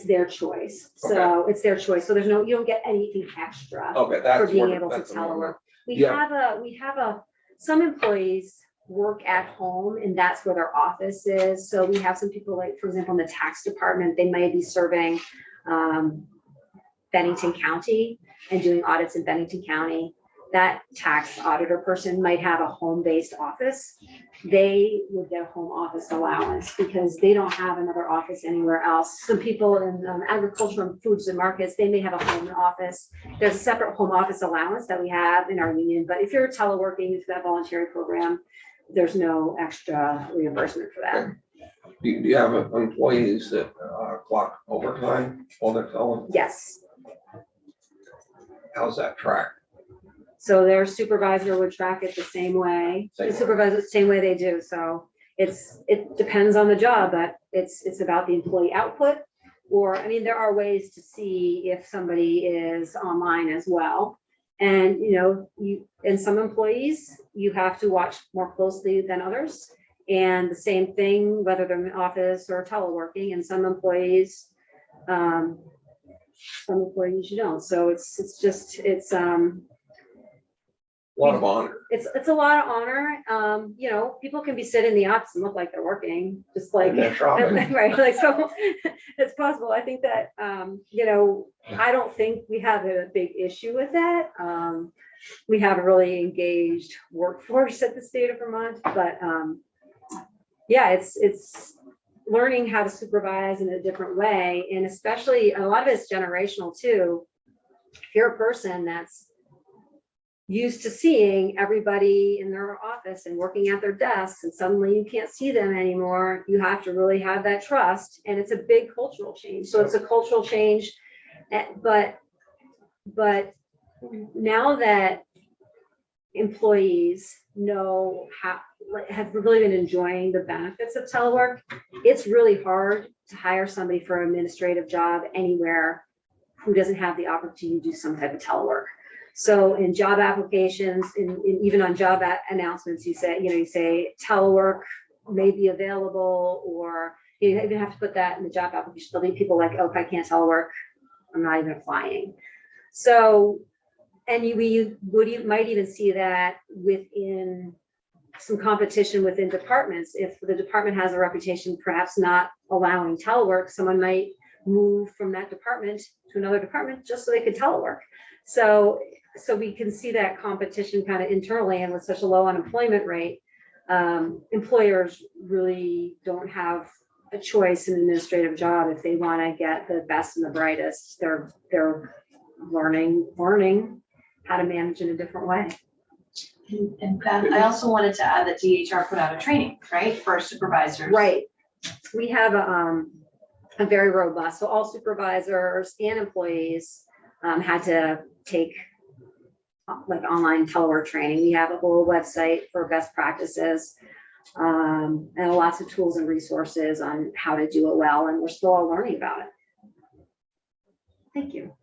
their choice. So it's their choice. So you don't get anything extra Okay, that's for being where- able to that's the telework. Yeah. We have some employees work at home, and that's where their office is. So we have some people, like, for example, in the tax department, they might be serving Bennington County and doing audits in Bennington County. That tax auditor person might have a home-based office. They would get a home office allowance because they don't have another office anywhere else. Some people in agriculture and foods and markets, they may have a home office. There's a separate home office allowance that we have in our union, but if you're teleworking into that voluntary program, there's no extra reimbursement for that. Do you have employees that clock overtime while they're telling? Yes. How's that tracked? So their supervisor would track it the same way. Same The way. supervisor, the same way they do. So it depends on the job, but it's about the employee output. Or, I mean, there are ways to see if somebody is online as well. And, and some employees, you have to watch more closely than others. And the same thing, whether they're in the office or teleworking, and some employees you don't. So it's A lot of honor. it's a lot of honor. People can be sitting in the office and look like they're working, just like, And they're shopping. right, like, so it's possible. I think that, I don't think we have a big issue with that. We have a really engaged workforce at the state of Vermont, but yeah, it's learning how to supervise in a different way. And especially a lot of it's generational too. If you're a person that's used to seeing everybody in their office and working at their desks, and suddenly you can't see them anymore, you have to really have that trust. And it's a big cultural change. So it's a cultural change, but now that employees have really been enjoying the benefits of telework, it's really hard to hire somebody for an administrative job anywhere who doesn't have the opportunity to do some type of telework. So in job applications, even on job announcements, you say telework may be available, or you even have to put that in the job application. There'll be people like, oh, if I can't telework, I'm not even applying. So, and you might even see that within some competition within departments. If the department has a reputation perhaps not allowing telework, someone might move from that department to another department just so they could telework. So we can see that competition kind of internally, and with such a low unemployment rate, employers really don't have a choice in an administrative job if they want to get the best and the brightest. They're learning how to manage in a different way. And Beth, I also wanted to add that DHR put out a training, right, for supervisors. Right. We have a very robust, so all supervisors and employees had to take like online telework training. We have a whole website for best practices and lots of tools and resources on how to do it well, and we're still all learning about it. Thank you.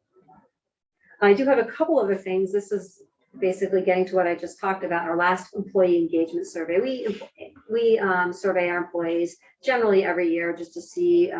I do have a couple other things. This is basically getting to what I just talked about, our last employee engagement survey. We survey our employees generally every year just to see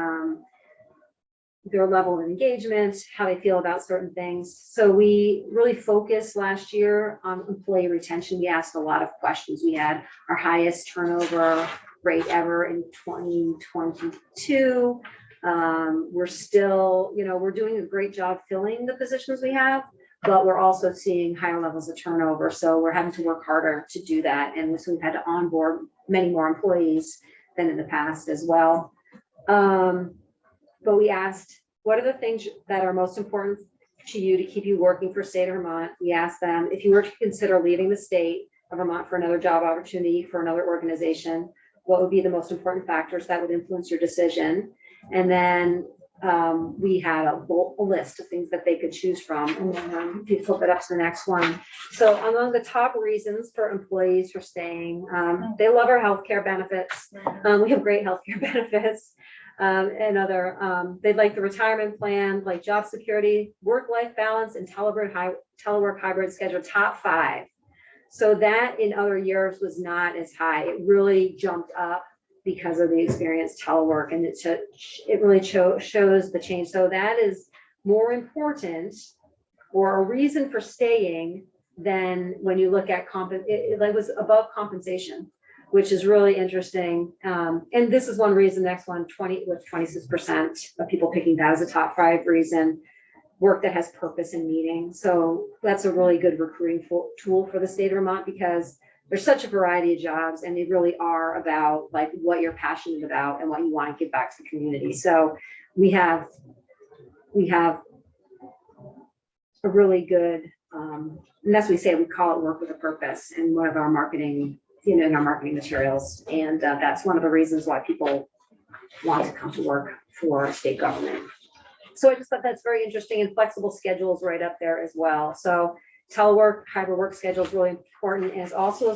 their level of engagement, how they feel about certain things. So we really focused last year on employee retention. We asked a lot of questions. We had our highest turnover rate ever in 2022. We're still, we're doing a great job filling the positions we have, but we're also seeing higher levels of turnover. So we're having to work harder to do that. And so we've had to onboard many more employees than in the past as well. But we asked, what are the things that are most important to you to keep you working for state of Vermont? We asked them, if you were to consider leaving the state of Vermont for another job opportunity for another organization, what would be the most important factors that would influence your decision? And then we had a list of things that they could choose from. And then if you flip it up to the next one. So among the top reasons for employees for staying, they love our healthcare benefits. We have great healthcare benefits. And other, they'd like the retirement plan, like job security, work-life balance, and telework hybrid schedule, top 5. So that in other years was not as high. It really jumped up because of the experience telework, and it really shows the change. So that is more important or a reason for staying than when you look at it was above compensation, which is really interesting. And this is one reason, next one, 26% of people picking that as a top 5 reason, work that has purpose and meaning. So that's a really good recruiting tool for the state of Vermont, because there's such a variety of jobs, and they really are about like what you're passionate about and what you want to give back to the community. So we have a really good, and that's what we say, we call it work with a purpose in one of our marketing, in our marketing materials. And that's one of the reasons why people want to come to work for state government. So I just thought that's very interesting, and flexible schedules right up there as well. So telework, hybrid work schedule is really important. And it also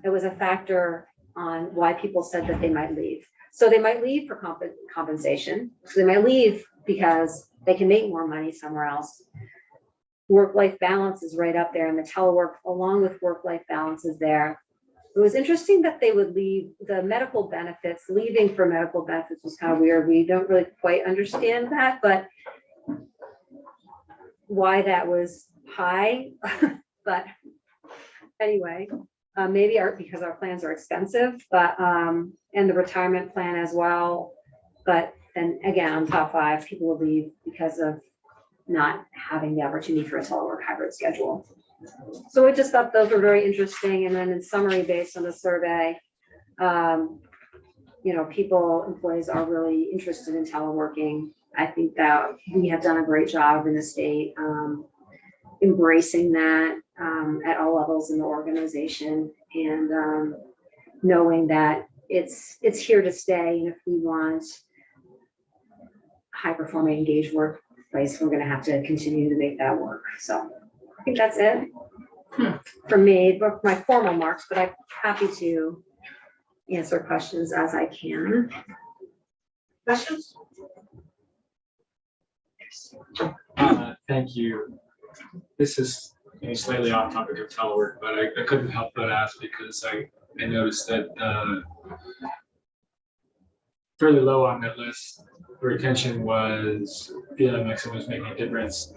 was a factor on why people said that they might leave. So they might leave for compensation. So they might leave because they can make more money somewhere else. Work-life balance is right up there, and the telework along with work-life balance is there. It was interesting that they would leave the medical benefits. Leaving for medical benefits was kind of weird. We don't really quite understand that, but why that was high. But anyway, maybe because our plans are expensive, but and the retirement plan as well. But then again, on top 5, people will leave because of not having the opportunity for a telework hybrid schedule. So we just thought those were very interesting. And then in summary, based on the survey, employees are really interested in teleworking. I think that we have done a great job in the state embracing that at all levels in the organization, and knowing that it's here to stay. And if we want high performing, engaged workplace, we're going to have to continue to make that work. So I think that's it for me, but my formal marks, but I'm happy to answer questions as I can. Questions? Thank you. This is maybe slightly off topic of telework, but I couldn't help but ask because I noticed that fairly low on that list, retention was feeling like someone was making a difference,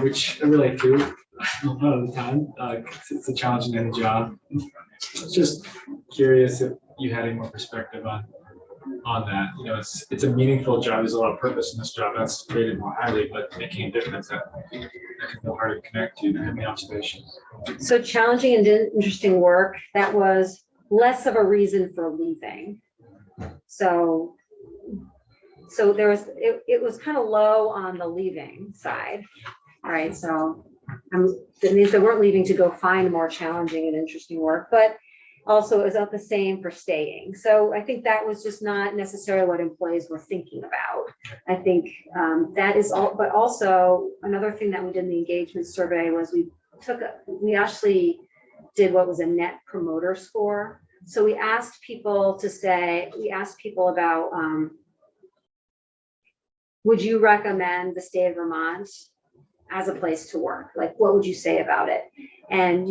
which I relate to a lot of the time. It's a challenge in any job. Just curious if you had any more perspective on that. It's a meaningful job. There's a lot of purpose in this job. That's rated more highly, but making a difference that can be hard to connect to. Have any observations? So challenging and interesting work, that was less of a reason for leaving. So there was, it was kind of low on the leaving side. All right. So that means they weren't leaving to go find more challenging and interesting work, but also it was not the same for staying. So I think that was just not necessarily what employees were thinking about. I think that is all, but also another thing that we did in the engagement survey was we actually did what was a net promoter score. So we asked people about, would you recommend the state of Vermont as a place to work? Like, what would you say about it? And,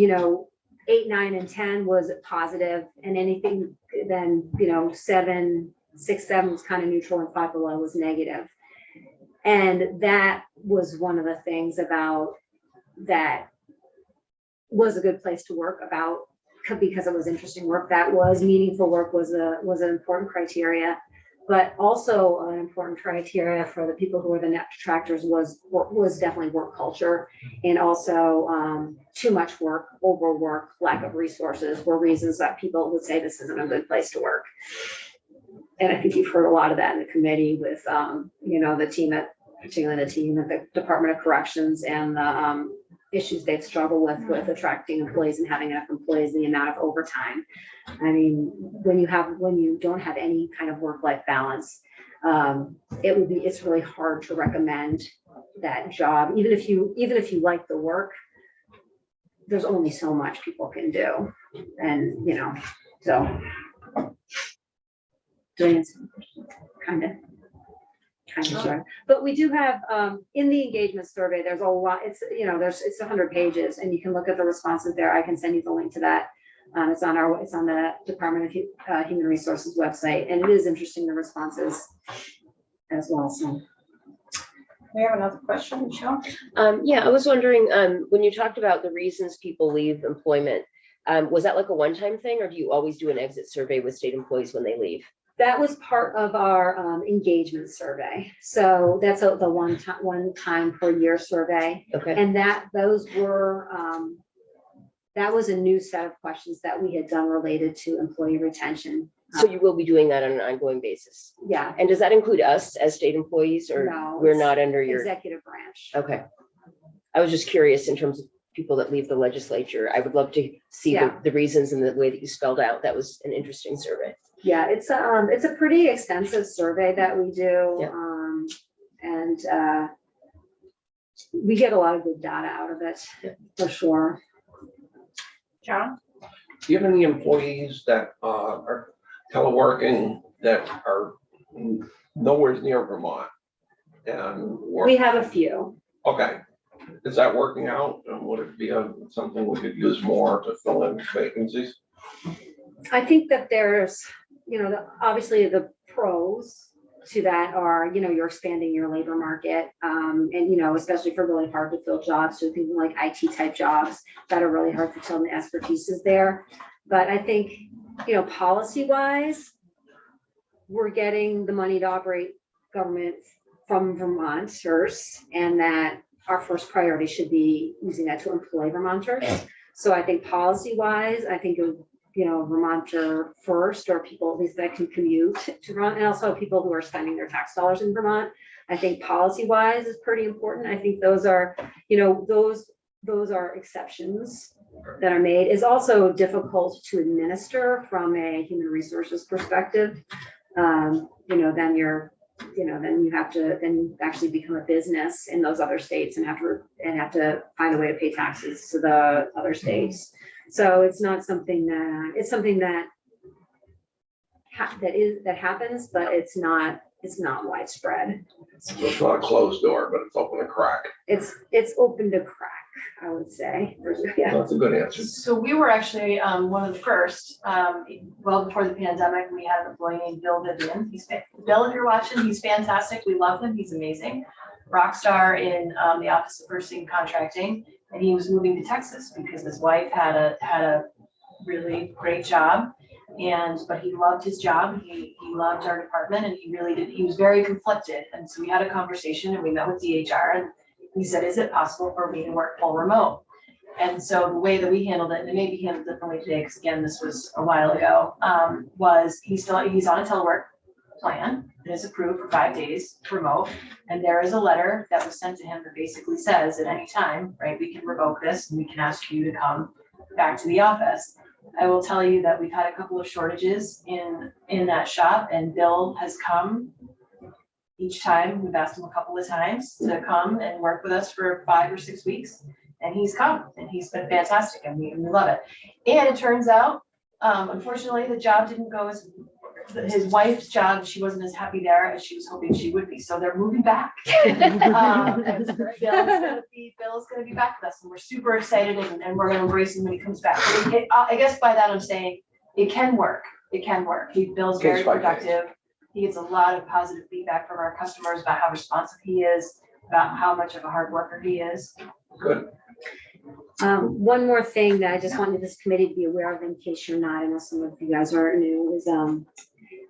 8, 9, and 10 was positive, and anything then, 7, 6, 7 was kind of neutral, and 5 below was negative. And that was one of the things about that was a good place to work because it was interesting work. That was meaningful work was an important criteria, but also an important criteria for the people who were the net detractors was definitely work culture, and also too much work, overwork, lack of resources were reasons that people would say this isn't a good place to work. And I think you've heard a lot of that in the committee with, you know, particularly the team at the Department of Corrections and the issues they've struggled with attracting employees and having enough employees, the amount of overtime. I mean, when you don't have any kind of work-life balance, it's really hard to recommend that job. Even if you like the work, there's only so much people can do. And, you know, so. Kind of sure. But we do have, in the engagement survey, there's a lot, it's 100 pages and you can look at the responses there. I can send you the link to that. It's on the Department of Human Resources website, and it is interesting, the responses as well. So. We have another question, Michelle? Yeah, I was wondering, when you talked about the reasons people leave employment, was that like a one-time thing, or do you always do an exit survey with state employees when they leave? That was part of our engagement survey. So that's the one time per year survey. Okay. And that was a new set of questions that we had done related to employee retention. So you will be doing that on an ongoing basis? Yeah. And does that include us as state employees, or No, we're not under your? Executive branch. Okay. I was just curious in terms of people that leave the legislature. I would love to see the reasons and the way that you spelled out. That was an interesting survey. Yeah, it's a pretty extensive survey that we do. Yeah. And we get a lot of good data out of it, for sure. John? Do you have any employees that are teleworking that are nowhere near Vermont? And We have a few. Okay, is that working out? And would it be something we could use more to fill in vacancies? I think that there's, obviously the pros to that are, you're expanding your labor market, and, especially for really hard to fill jobs, so things like IT type jobs that are really hard to fill, and the expertise is there. But I think, policy wise, we're getting the money to operate government from Vermonters, and that our first priority should be using that to employ Vermonters. So I think policy wise, I think, Vermonter first, or people at least that can commute to Vermont, and also people who are spending their tax dollars in Vermont. I think policy wise is pretty important. I think those are, those are exceptions that are made. Is also difficult to administer from a human resources perspective. Then you have to actually become a business in those other states and have to find a way to pay taxes to the other states. So it's not something that, it's something that happens, but it's not widespread. It's not a closed door, but it's open to crack. It's open to crack, I would say. Yeah. That's a good answer. So we were actually one of the first, well before the pandemic. We had an employee named Bill Vivian. Bill, if you're watching, he's fantastic. We love him. He's amazing. Rock star in the Office of Purchasing Contracting. And he was moving to Texas because his wife had a really great job, but he loved his job. He loved our department, and he really did. He was very conflicted, and so we had a conversation, and we met with DHR, and he said, "Is it possible for me to work full remote?" And so the way that we handled it, and it may be handled differently today, because again, this was a while ago, was he's on a telework plan. It is approved for 5 days remote, and there is a letter that was sent to him that basically says at any time, right, we can revoke this and we can ask you to come back to the office. I will tell you that we've had a couple of shortages in that shop, and Bill has come each time. We've asked him a couple of times to come and work with us for 5 or 6 weeks, and he's come, and he's been fantastic, and we love it. And it turns out, unfortunately, the job didn't go as his wife's job. She wasn't as happy there as she was hoping she would be. So they're moving back. Bill's gonna be back with us, and we're super excited, and we're gonna embrace him when he comes back. I guess by that I'm saying it can work. It can work. Bill's very productive. He gets a lot of positive feedback from our customers about how responsive he is, about how much of a hard worker he is. Good. One more thing that I just wanted this committee to be aware of, in case you're not, I know some of you guys are new, is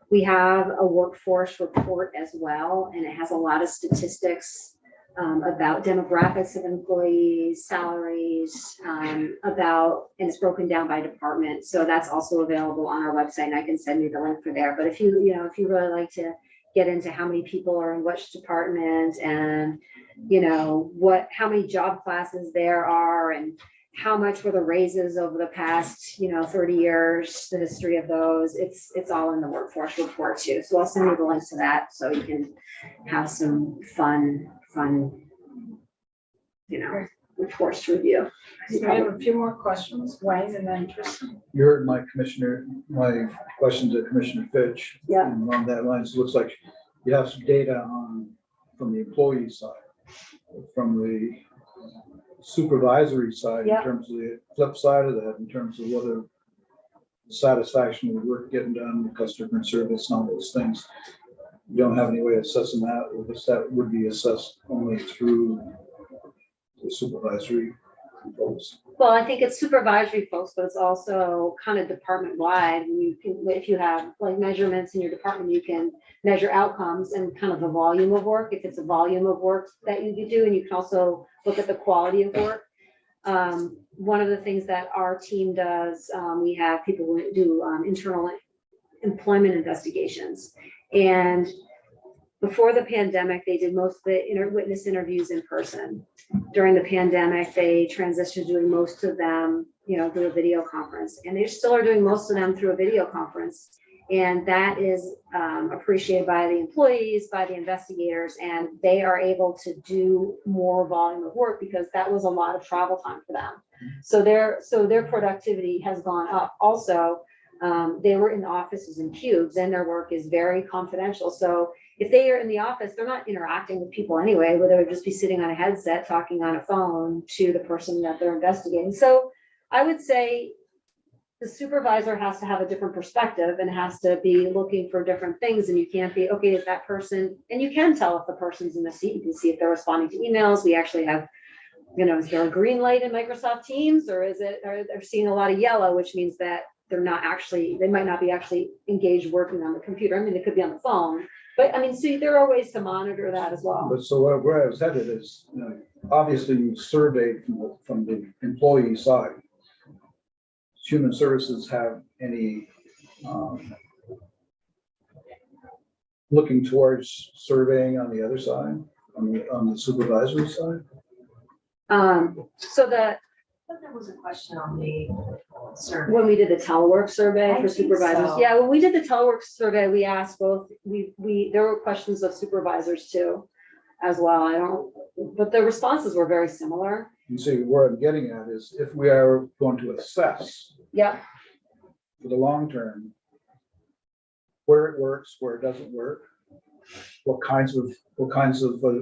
we have a workforce report as well, and it has a lot of statistics about demographics of employees, salaries, and it's broken down by department. So that's also available on our website, and I can send you the link for there. But if you really like to get into how many people are in which department, and how many job classes there are, and how much were the raises over the past 30 years, the history of those, it's all in the workforce report too. So I'll send you the link to that so you can have some fun reports to review. So I have a few more questions, Wayne, and then Tristan. You heard my question to Commissioner Fitch. Yeah. And along that lines, it looks like you have some data from the employee side, from the supervisory side, Yeah. in terms of the flip side of that, in terms of whether satisfaction with work getting done, customer service, and all those things. You don't have any way of assessing that, or that would be assessed only through the supervisory folks. Well, I think it's supervisory folks, but it's also kind of department wide. And you can, if you have like measurements in your department, you can measure outcomes and kind of the volume of work, if it's a volume of work that you do, and you can also look at the quality of work. One of the things that our team does, we have people who do internal employment investigations. And before the pandemic, they did most of the witness interviews in person. During the pandemic, they transitioned to doing most of them, through a video conference. And they still are doing most of them through a video conference. And that is appreciated by the employees, by the investigators, and they are able to do more volume of work because that was a lot of travel time for them. So their productivity has gone up. Also, they were in offices in cubes, and their work is very confidential. So if they are in the office, they're not interacting with people anyway, where they would just be sitting on a headset talking on a phone to the person that they're investigating. So I would say the supervisor has to have a different perspective and has to be looking for different things. And you can't be, okay, is that person, and you can tell if the person's in the seat. You can see if they're responding to emails. We actually have, is there a green light in Microsoft Teams, or are they're seeing a lot of yellow, which means that they might not be actually engaged working on the computer. I mean, they could be on the phone, but so there are ways to monitor that as well. But so where I was headed is, obviously you surveyed from the employee side. Human Services have any looking towards surveying on the other side, on the supervisory side? So But there was a question on the survey. when we did the telework survey I for think supervisors, so. yeah, when we did the telework survey, we asked both, there were questions of supervisors too, as well. But the responses were very similar. You see, where I'm getting at is if we are going to assess Yeah. for the long term, where it works, where it doesn't work, what kinds of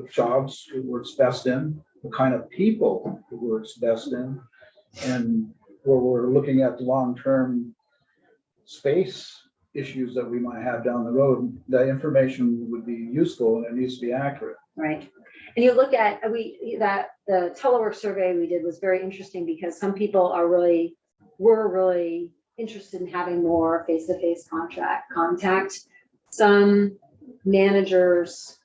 jobs it works best in, what kind of people it works best in, and where we're looking at the long-term space issues that we might have down the road, that information would be useful and it needs to be accurate. Right. And you look at the telework survey we did was very interesting because some people were really interested in having more face-to-face contact. Some managers,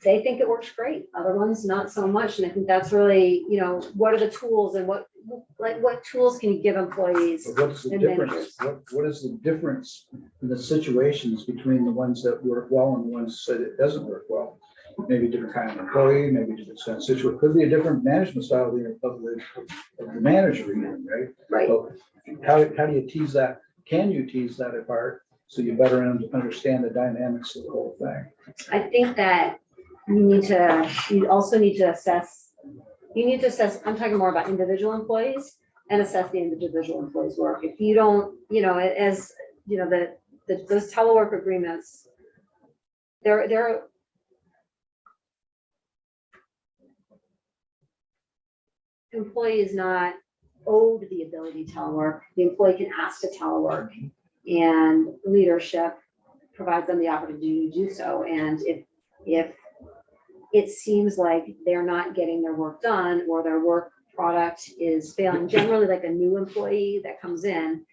they think it works great. Other ones, not so much. And I think that's really, what are the tools and what tools can you give employees? But what is the and difference? managers? What is the difference in the situations between the ones that work well and the ones that it doesn't work well? Maybe different kind of employee, maybe different kind of situation. Could be a different management style of the manager, even, right? Right. So how do you tease that? Can you tease that apart so you better understand the dynamics of the whole thing? I think that you also need to assess, I'm talking more about individual employees, and assess the individual employees' work. If you don't, those telework agreements, they're employee is not owed the ability to telework. The employee can ask to telework, and leadership provides them the opportunity to do so. And if it seems like they're not getting their work done, or their work product is failing, generally like a new employee that comes in,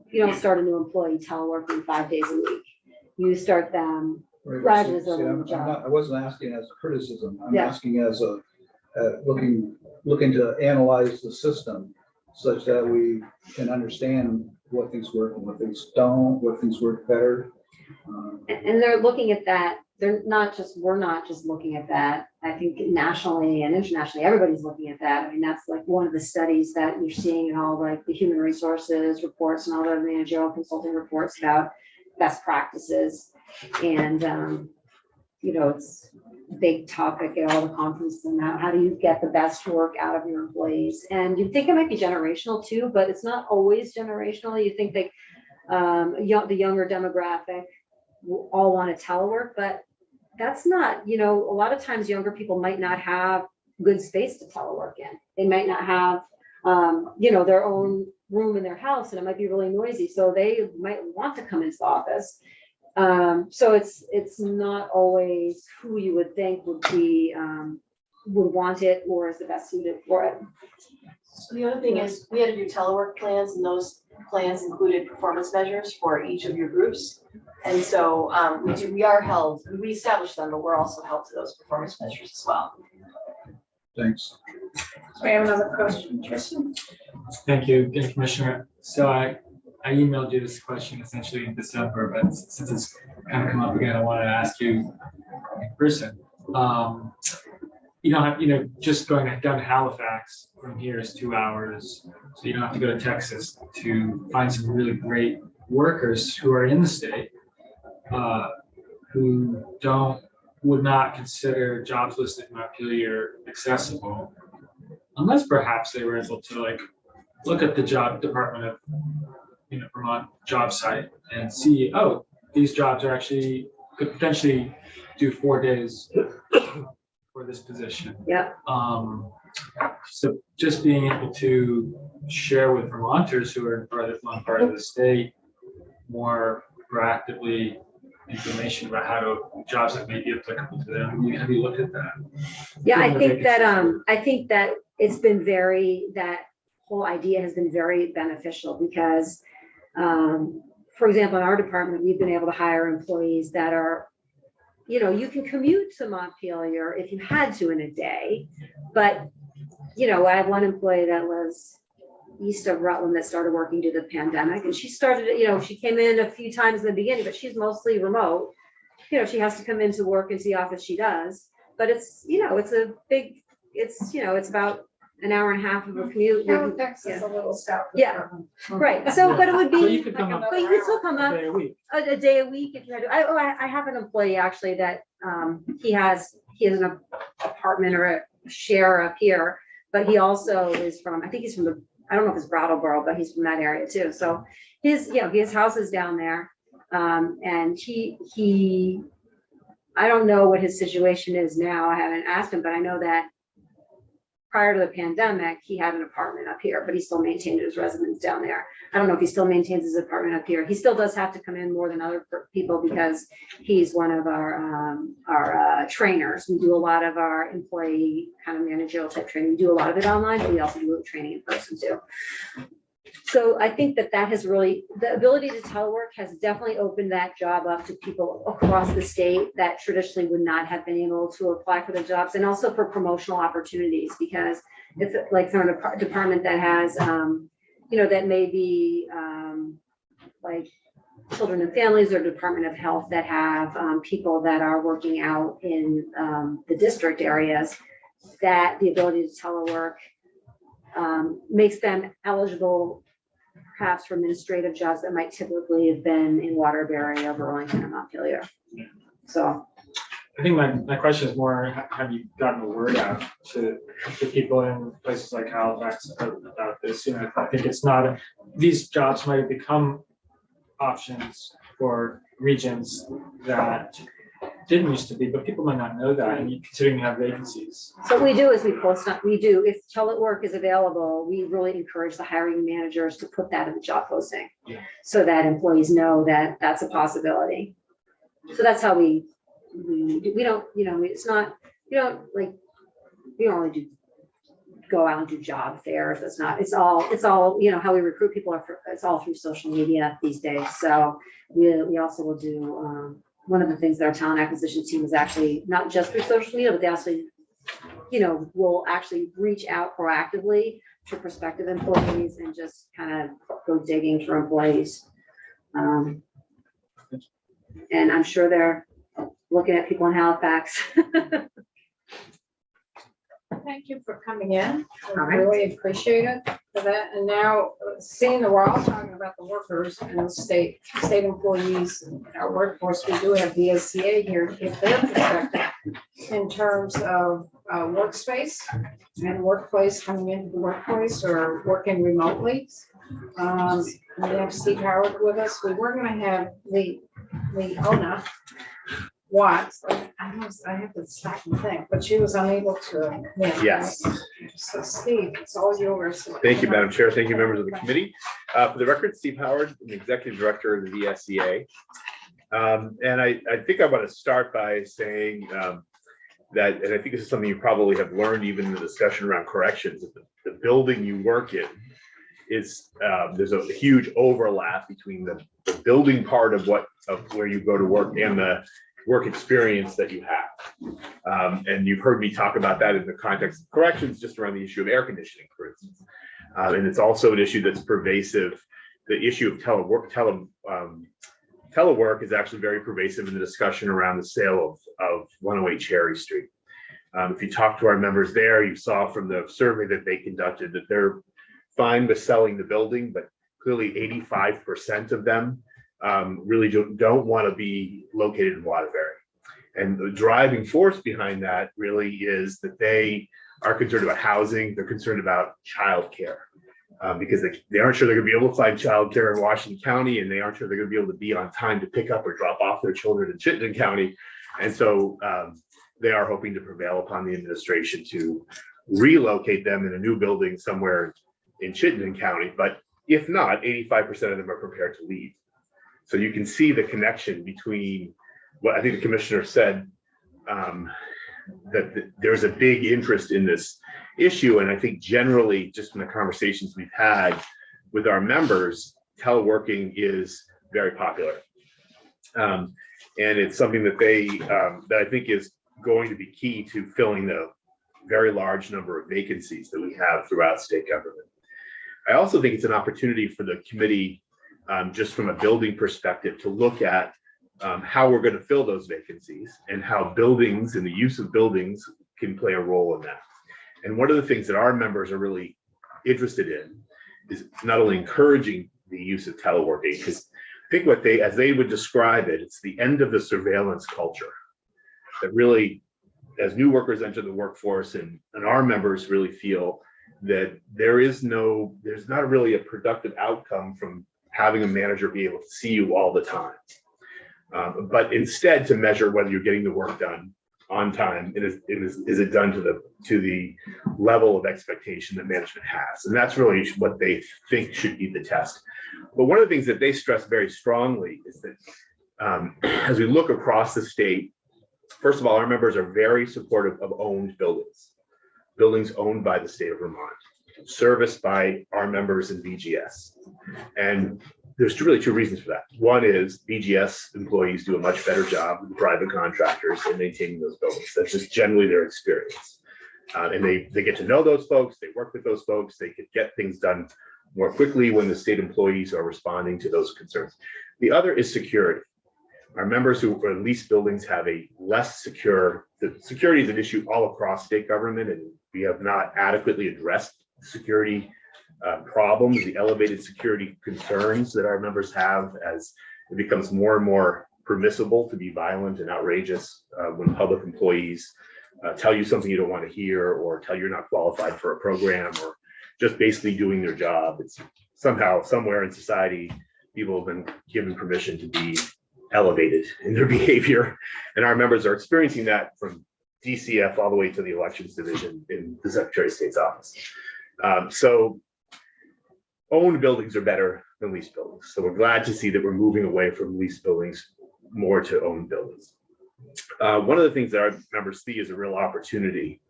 you don't start a new employee teleworking 5 days a week. You start them Rather See, than I'm the job. not, I wasn't asking as a criticism. I'm Yeah. asking as a, looking to analyze the system such that we can understand what things work and what things don't, what things work better. And they're looking at that, we're not just looking at that. I think nationally and internationally, everybody's looking at that. I mean, that's like one of the studies that you're seeing in all like the human resources reports and all the managerial consulting reports about best practices. And, you know, it's a big topic at all the conferences and how do you get the best work out of your employees? And you think it might be generational too, but it's not always generational. You think that the younger demographic will all want to telework, but that's not, you know, a lot of times younger people might not have good space to telework in. They might not have, you know, their own room in their house and it might be really noisy. So they might want to come into the office. So it's not always who you would think would be, would want it or is the best suited for it. So the other thing is, we had to do telework plans, and those plans included performance measures for each of your groups. And so we establish them, but we're also held to those performance measures as well. Thanks. So we have another question, Tristan. Thank you, Commissioner. So I emailed you this question essentially in December, but since it's kind of come up again, I want to ask you in person. You don't have, you know, just going down to Halifax from here is 2 hours. So you don't have to go to Texas to find some really great workers who are in the state who would not consider jobs listed in Montpelier accessible, unless perhaps they were able to like look at the job department of, you know, Vermont job site and see, oh, these jobs are actually could potentially do 4 days for this position. Yeah. So just being able to share with Vermonters who are in part of the state more proactively information about jobs that may be applicable to them. Have you looked at that? Yeah, I think that it's been that whole idea has been very beneficial because, for example, in our department, we've been able to hire employees that are, you know, you can commute to Montpelier if you had to in a day, but, you know, I have one employee that was east of Rutland that started working due to the pandemic, and she started, you know, she came in a few times in the beginning, but she's mostly remote. You know, she has to come into work into the office, she does, but it's, you know, it's about an hour and a half of a commute. Halifax is a little south. of Yeah. Rutland. Right, so, but it would So be, you could come up but you could still come a up day a week. a day a week if you had to. I have an employee actually that he has an apartment or a share up here, but he also is from, I think he's from I don't know if it's Brattleboro, but he's from that area too. So his house is down there. And I don't know what his situation is now. I haven't asked him, but I know that prior to the pandemic, he had an apartment up here, but he still maintained his residence down there. I don't know if he still maintains his apartment up here. He still does have to come in more than other people because he's one of our trainers. We do a lot of our employee kind of managerial type training. We do a lot of it online, but we also do training in person too. So I think that has really, the ability to telework has definitely opened that job up to people across the state that traditionally would not have been able to apply for the jobs, and also for promotional opportunities, because it's like from a department that has, you know, that may be like children and families or Department of Health that have people that are working out in the district areas, that the ability to telework makes them eligible perhaps for administrative jobs that might typically have been in Waterbury or Burlington or Montpelier. So I think my question is more, have you gotten the word out to people in places like Halifax about this? You know, I think it's not, these jobs might have become options for regions that didn't used to be, but people might not know that, and considering you have vacancies. So what we do is we post, if telework is available, we really encourage the hiring managers to put that in the job posting, so that employees know that that's a possibility. So that's how we don't, you know, it's not, we don't only go out and do job fairs. It's all, you know, how we recruit people it's all through social media these days. So we also will do one of the things that our talent acquisition team is actually not just through social media, but they also, will actually reach out proactively to prospective employees and just kind of go digging for employees. And I'm sure they're looking at people in Halifax. Thank you for coming in. All We right. really appreciate it for that. And now, seeing that we're all talking about the workers and the state employees and our workforce, we do have the SCA here to give their perspective in terms of workspace and workplace, coming into the workplace or working remotely. We have Steve Howard with us. We were going to have the owner, Watts. I have to stop and think, but she was unable to. Yes. So Steve, it's all yours. Thank you, Madam Chair. Thank you, members of the committee. For the record, Steve Howard, I'm the Executive Director of the VSCA. And I think I want to start by saying that, and I think this is something you probably have learned even in the discussion around corrections, that the building you work in is, there's a huge overlap between the building part of where you go to work and the work experience that you have. And you've heard me talk about that in the context of corrections, just around the issue of air conditioning, for instance. And it's also an issue that's pervasive. The issue of telework is actually very pervasive in the discussion around the sale of 108 Cherry Street. If you talk to our members there, you saw from the survey that they conducted that they're fine with selling the building, but clearly 85% of them really don't want to be located in Waterbury. And the driving force behind that really is that they are concerned about housing. They're concerned about childcare because they aren't sure they're going to be able to find childcare in Washington County, and they aren't sure they're going to be able to be on time to pick up or drop off their children in Chittenden County. And so they are hoping to prevail upon the administration to relocate them in a new building somewhere in Chittenden County. But if not, 85% of them are prepared to leave. So you can see the connection between what I think the commissioner said, that there's a big interest in this issue. And I think generally, just from the conversations we've had with our members, teleworking is very popular. And it's something that that I think is going to be key to filling the very large number of vacancies that we have throughout state government. I also think it's an opportunity for the committee, just from a building perspective, to look at how we're going to fill those vacancies and how buildings and the use of buildings can play a role in that. And one of the things that our members are really interested in is not only encouraging the use of teleworking, because I think as they would describe it, it's the end of the surveillance culture that really, as new workers enter the workforce, and our members really feel that there's not really a productive outcome from having a manager be able to see you all the time. But instead to measure whether you're getting the work done on time, is it done to the level of expectation that management has? And that's really what they think should be the test. But one of the things that they stress very strongly is that as we look across the state, first of all, our members are very supportive of owned buildings owned by the state of Vermont, serviced by our members in VGS. And there's really two reasons for that. One is VGS employees do a much better job than private contractors in maintaining those buildings. That's just generally their experience. And they get to know those folks, they work with those folks, they could get things done more quickly when the state employees are responding to those concerns. The other is security. Our members who are in leased buildings have a less secure, the security is an issue all across state government, and we have not adequately addressed security problems, the elevated security concerns that our members have as it becomes more and more permissible to be violent and outrageous when public employees tell you something you don't want to hear, or tell you you're not qualified for a program, or just basically doing their job. It's somehow, somewhere in society, people have been given permission to be elevated in their behavior. And our members are experiencing that from DCF all the way to the elections division in the Secretary of State's office. So owned buildings are better than leased buildings. So we're glad to see that we're moving away from leased buildings more to owned buildings. One of the things that our members see as a real opportunity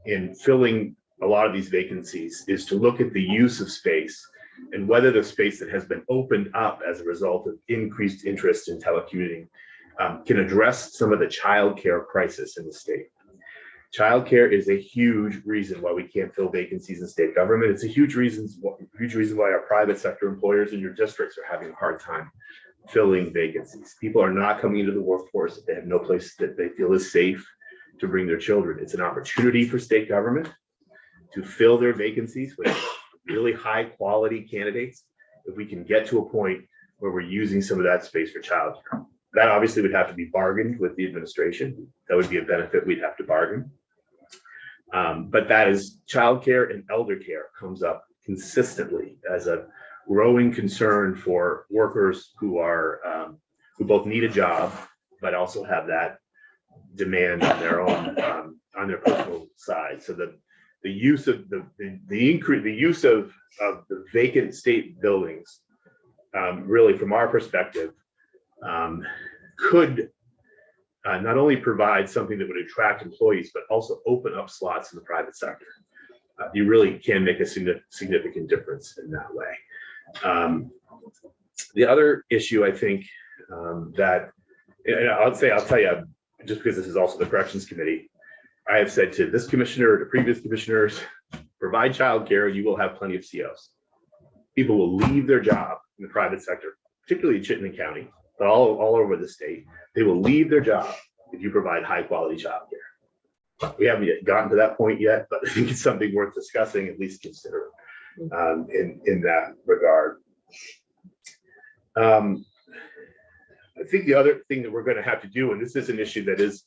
in filling a lot of these vacancies is to look at the use of space and whether the space that has been opened up as a result of increased interest in telecommuting can address some of the childcare crisis in the state. Childcare is a huge reason why we can't fill vacancies in state government. It's a huge reason why our private sector employers in your districts are having a hard time filling vacancies. People are not coming into the workforce if they have no place that they feel is safe to bring their children. It's an opportunity for state government to fill their vacancies with really high quality candidates. If we can get to a point where we're using some of that space for childcare, that obviously would have to be bargained with the administration. That would be a benefit we'd have to bargain. But that is childcare and elder care comes up consistently as a growing concern for workers who are who both need a job but also have that demand on their own on their personal side. So the use of the use of the vacant state buildings really, from our perspective, could not only provide something that would attract employees, but also open up slots in the private sector. You really can make a significant difference in that way. The other issue, I think, that, and I'll tell you, just because this is also the Corrections Committee, I have said to this commissioner, to previous commissioners, provide childcare, you will have plenty of COs. People will leave their job in the private sector, particularly in Chittenden County, but all over the state. They will leave their job if you provide high quality childcare. We haven't yet gotten to that point yet, but I think it's something worth discussing, at least considering in that regard. I think the other thing that we're going to have to do, and this is an issue that is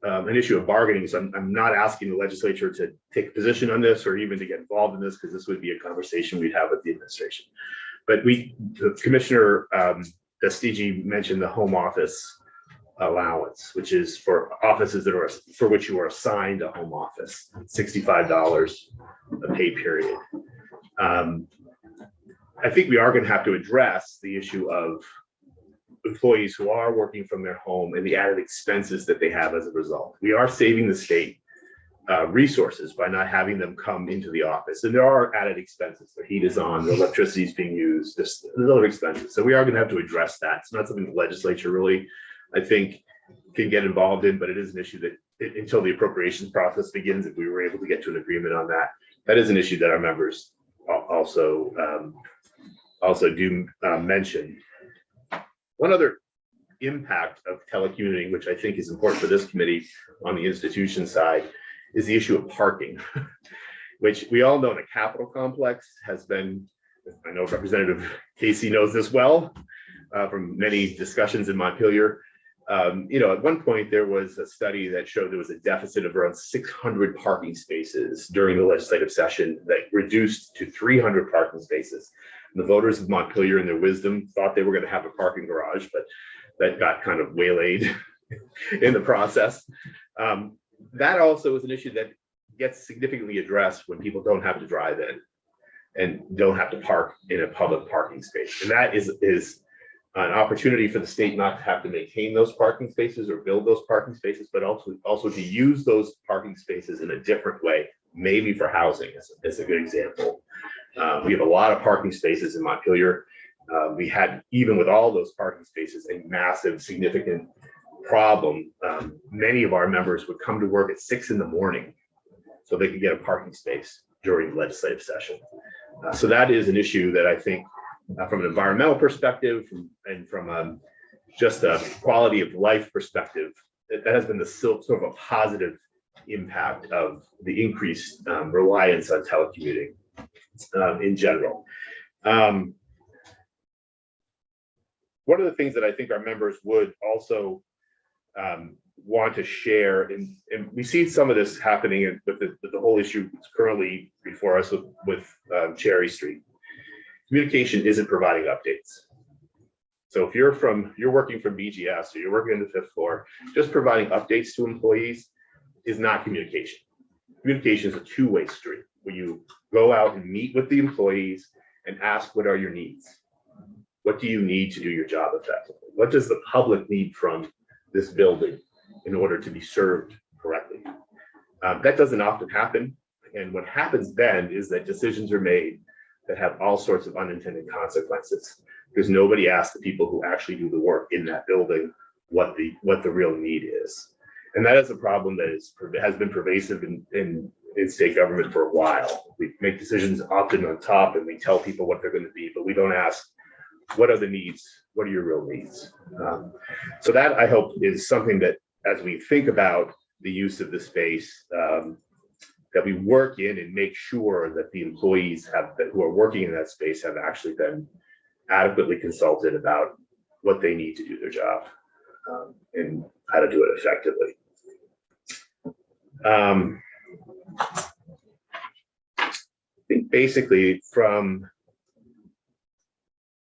an issue of bargaining, so I'm not asking the legislature to take a position on this or even to get involved in this, because this would be a conversation we'd have with the administration. But the Commissioner Vestigi mentioned the home office allowance, which is for offices that are for which you are assigned a home office, $65 a pay period. I think we are going to have to address the issue of employees who are working from their home and the added expenses that they have as a result. We are saving the state resources by not having them come into the office, and there are added expenses. The heat is on, the electricity is being used, there's other expenses. So we are going to have to address that. It's not something the legislature really, I think, can get involved in, but it is an issue that until the appropriations process begins, if we were able to get to an agreement on that, that is an issue that our members also do mention. One other impact of telecommuting, which I think is important for this committee on the institution side, is the issue of parking, which we all know the Capitol complex has been, I know Representative Casey knows this well from many discussions in Montpelier. At one point there was a study that showed there was a deficit of around 600 parking spaces during the legislative session that reduced to 300 parking spaces. And the voters of Montpelier, in their wisdom, thought they were going to have a parking garage, but that got kind of waylaid in the process. That also is an issue that gets significantly addressed when people don't have to drive in and don't have to park in a public parking space. And that is an opportunity for the state not to have to maintain those parking spaces or build those parking spaces, but also to use those parking spaces in a different way, maybe for housing is a good example. We have a lot of parking spaces in Montpelier. We had, even with all those parking spaces, a massive, significant problem. Many of our members would come to work at 6 in the morning so they could get a parking space during the legislative session. So that is an issue that I think from an environmental perspective and from just a quality of life perspective, that has been the sort of a positive impact of the increased reliance on telecommuting in general. One of the things that I think our members would also want to share, and we see some of this happening with the whole issue that's currently before us with Cherry Street. Communication isn't providing updates. So if you're working from BGS or you're working on the 5th floor, just providing updates to employees is not communication. Communication is a two-way street where you go out and meet with the employees and ask, what are your needs? What do you need to do your job effectively? What does the public need from this building in order to be served correctly? That doesn't often happen. And what happens then is that decisions are made that have all sorts of unintended consequences, because nobody asks the people who actually do the work in that building, what the real need is. And that is a problem that has been pervasive in state government for a while. We make decisions often on top and we tell people what they're going to be, but we don't ask, what are the needs? What are your real needs? So that, I hope, is something that as we think about the use of the space, that we work in and make sure that the employees who are working in that space have actually been adequately consulted about what they need to do their job, and how to do it effectively. I think basically from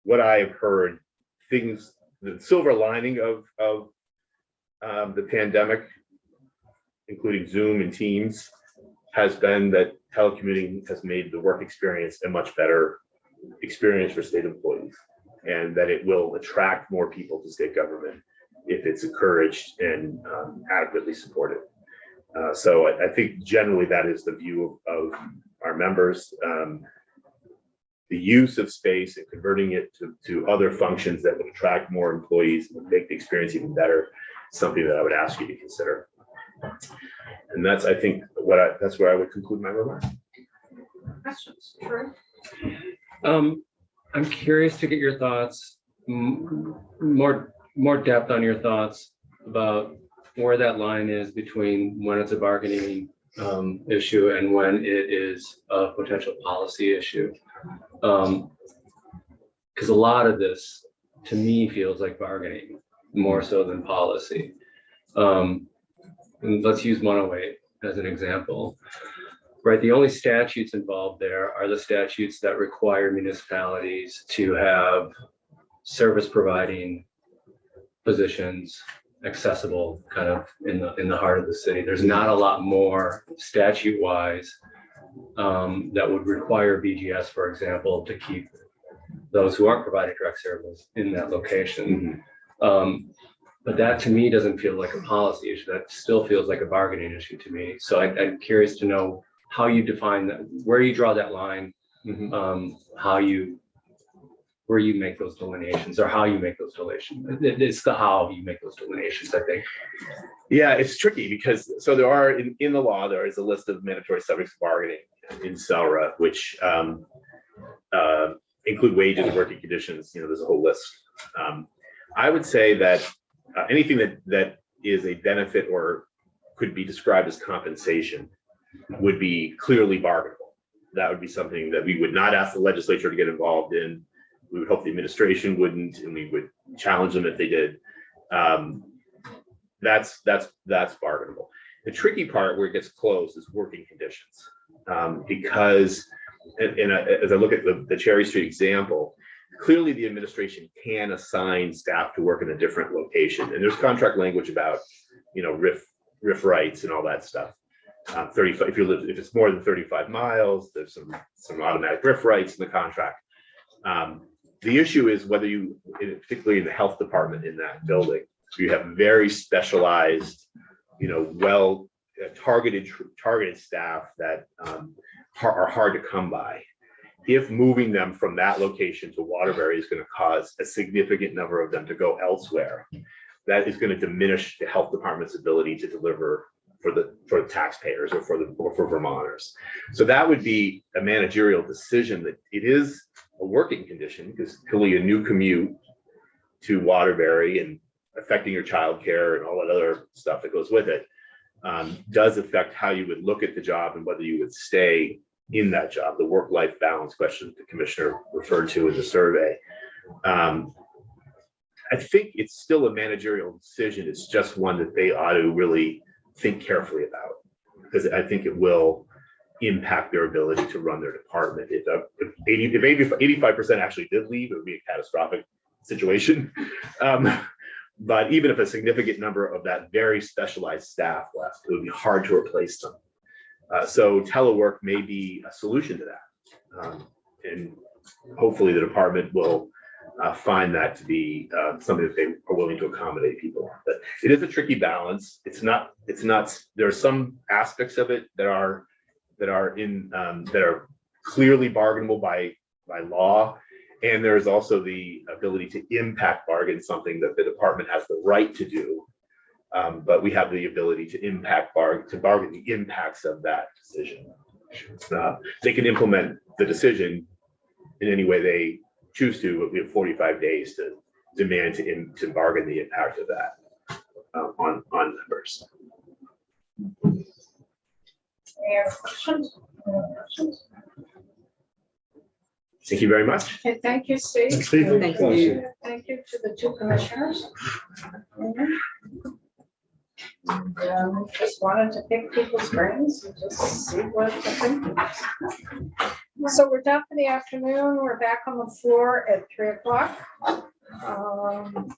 what I've heard, the silver lining of the pandemic, including Zoom and Teams, has been that telecommuting has made the work experience a much better experience for state employees, and that it will attract more people to state government if it's encouraged and adequately supported. So I think generally that is the view of our members. The use of space and converting it to other functions that would attract more employees and make the experience even better, something that I would ask you to consider. And that's, I think, that's where I would conclude my remarks. Questions? Sure. I'm curious to get your thoughts, more depth on your thoughts about where that line is between when it's a bargaining issue and when it is a potential policy issue. Because a lot of this, to me, feels like bargaining more so than policy. And let's use 108 as an example. Right, the only statutes involved there are the statutes that require municipalities to have service providing positions accessible kind of in the heart of the city. There's not a lot more statute wise that would require BGS, for example, to keep those who aren't providing direct service in that location. But that to me doesn't feel like a policy issue. That still feels like a bargaining issue to me. So I'm curious to know how you define that, where you draw that line, where you make those delineations, or how you make those delineations. It's the how you make those delineations, I think. Yeah, it's tricky because there are in the law, there is a list of mandatory subjects of bargaining in SELRA, which include wages and working conditions. There's a whole list. I would say that anything that is a benefit or could be described as compensation would be clearly bargainable. That would be something that we would not ask the legislature to get involved in. We would hope the administration wouldn't, and we would challenge them if they did. That's bargainable. The tricky part where it gets close is working conditions, because as I look at the Cherry Street example, clearly the administration can assign staff to work in a different location, and there's contract language about RIF rights and all that stuff. 35, if it's more than 35 miles, there's some automatic RIF rights in the contract. The issue is whether you, particularly in the health department in that building, you have very specialized, well targeted staff that are hard to come by. If moving them from that location to Waterbury is going to cause a significant number of them to go elsewhere, that is going to diminish the health department's ability to deliver for the taxpayers or for Vermonters. So that would be a managerial decision that it is a working condition, because clearly a new commute to Waterbury and affecting your childcare and all that other stuff that goes with it does affect how you would look at the job and whether you would stay in that job. The work-life balance question the commissioner referred to in the survey. I think it's still a managerial decision. It's just one that they ought to really think carefully about, because I think it will impact their ability to run their department. If 85% actually did leave, it would be a catastrophic situation. But even if a significant number of that very specialized staff left, it would be hard to replace them. So telework may be a solution to that. And hopefully the department will find that to be something that they are willing to accommodate people. But it is a tricky balance. It's not, there are some aspects of it that are clearly bargainable by law. And there is also the ability to impact bargain, something that the department has the right to do. But we have the ability to bargain the impacts of that decision. They can implement the decision in any way they choose to, but we have 45 days to demand to bargain the impact of that on members. Any other questions? Thank you very much. Okay, thank you, Steve. Thanks, Steve. Thank you. Thank you to the two commissioners. And, just wanted to pick people's brains and just see what the thinking is. So we're done for the afternoon. We're back on the floor at 3 o'clock.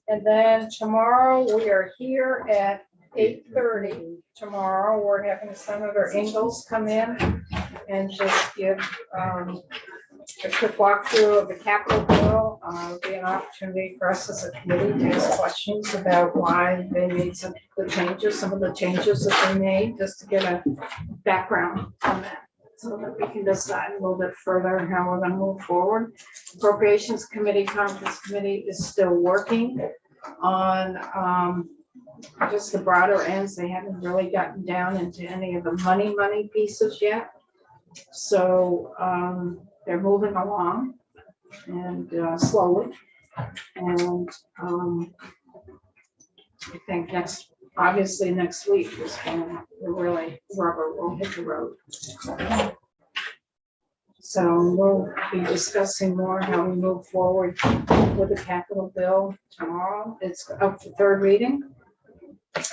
And then tomorrow we are here at 8:30. Tomorrow, we're having Senator Ingalls come in and just give a quick walkthrough of the Capitol bill. It'll be an opportunity for us as a committee to ask questions about why they made some of the changes that they made, just to get a background on that, so that we can decide a little bit further how we're gonna move forward. Appropriations Committee, Conference Committee is still working on just the broader ends. They haven't really gotten down into any of the money pieces yet. So they're moving along and slowly. And I think obviously next week is when really rubber will hit the road. So we'll be discussing more how we move forward with the capital bill tomorrow. It's up for third reading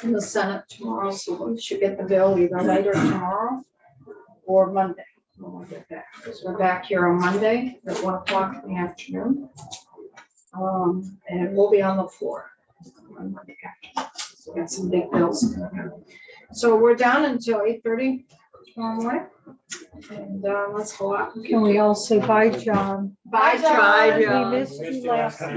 in the Senate tomorrow, so we should get the bill either later tomorrow or Monday when we get back. Because we're back here on Monday at 1 o'clock in the afternoon. And we'll be on the floor on Monday afternoon. So we got some big bills. So we're down until 8:30 tomorrow morning. And let's go out. Can we all say bye, John? Bye, John. We missed you last night.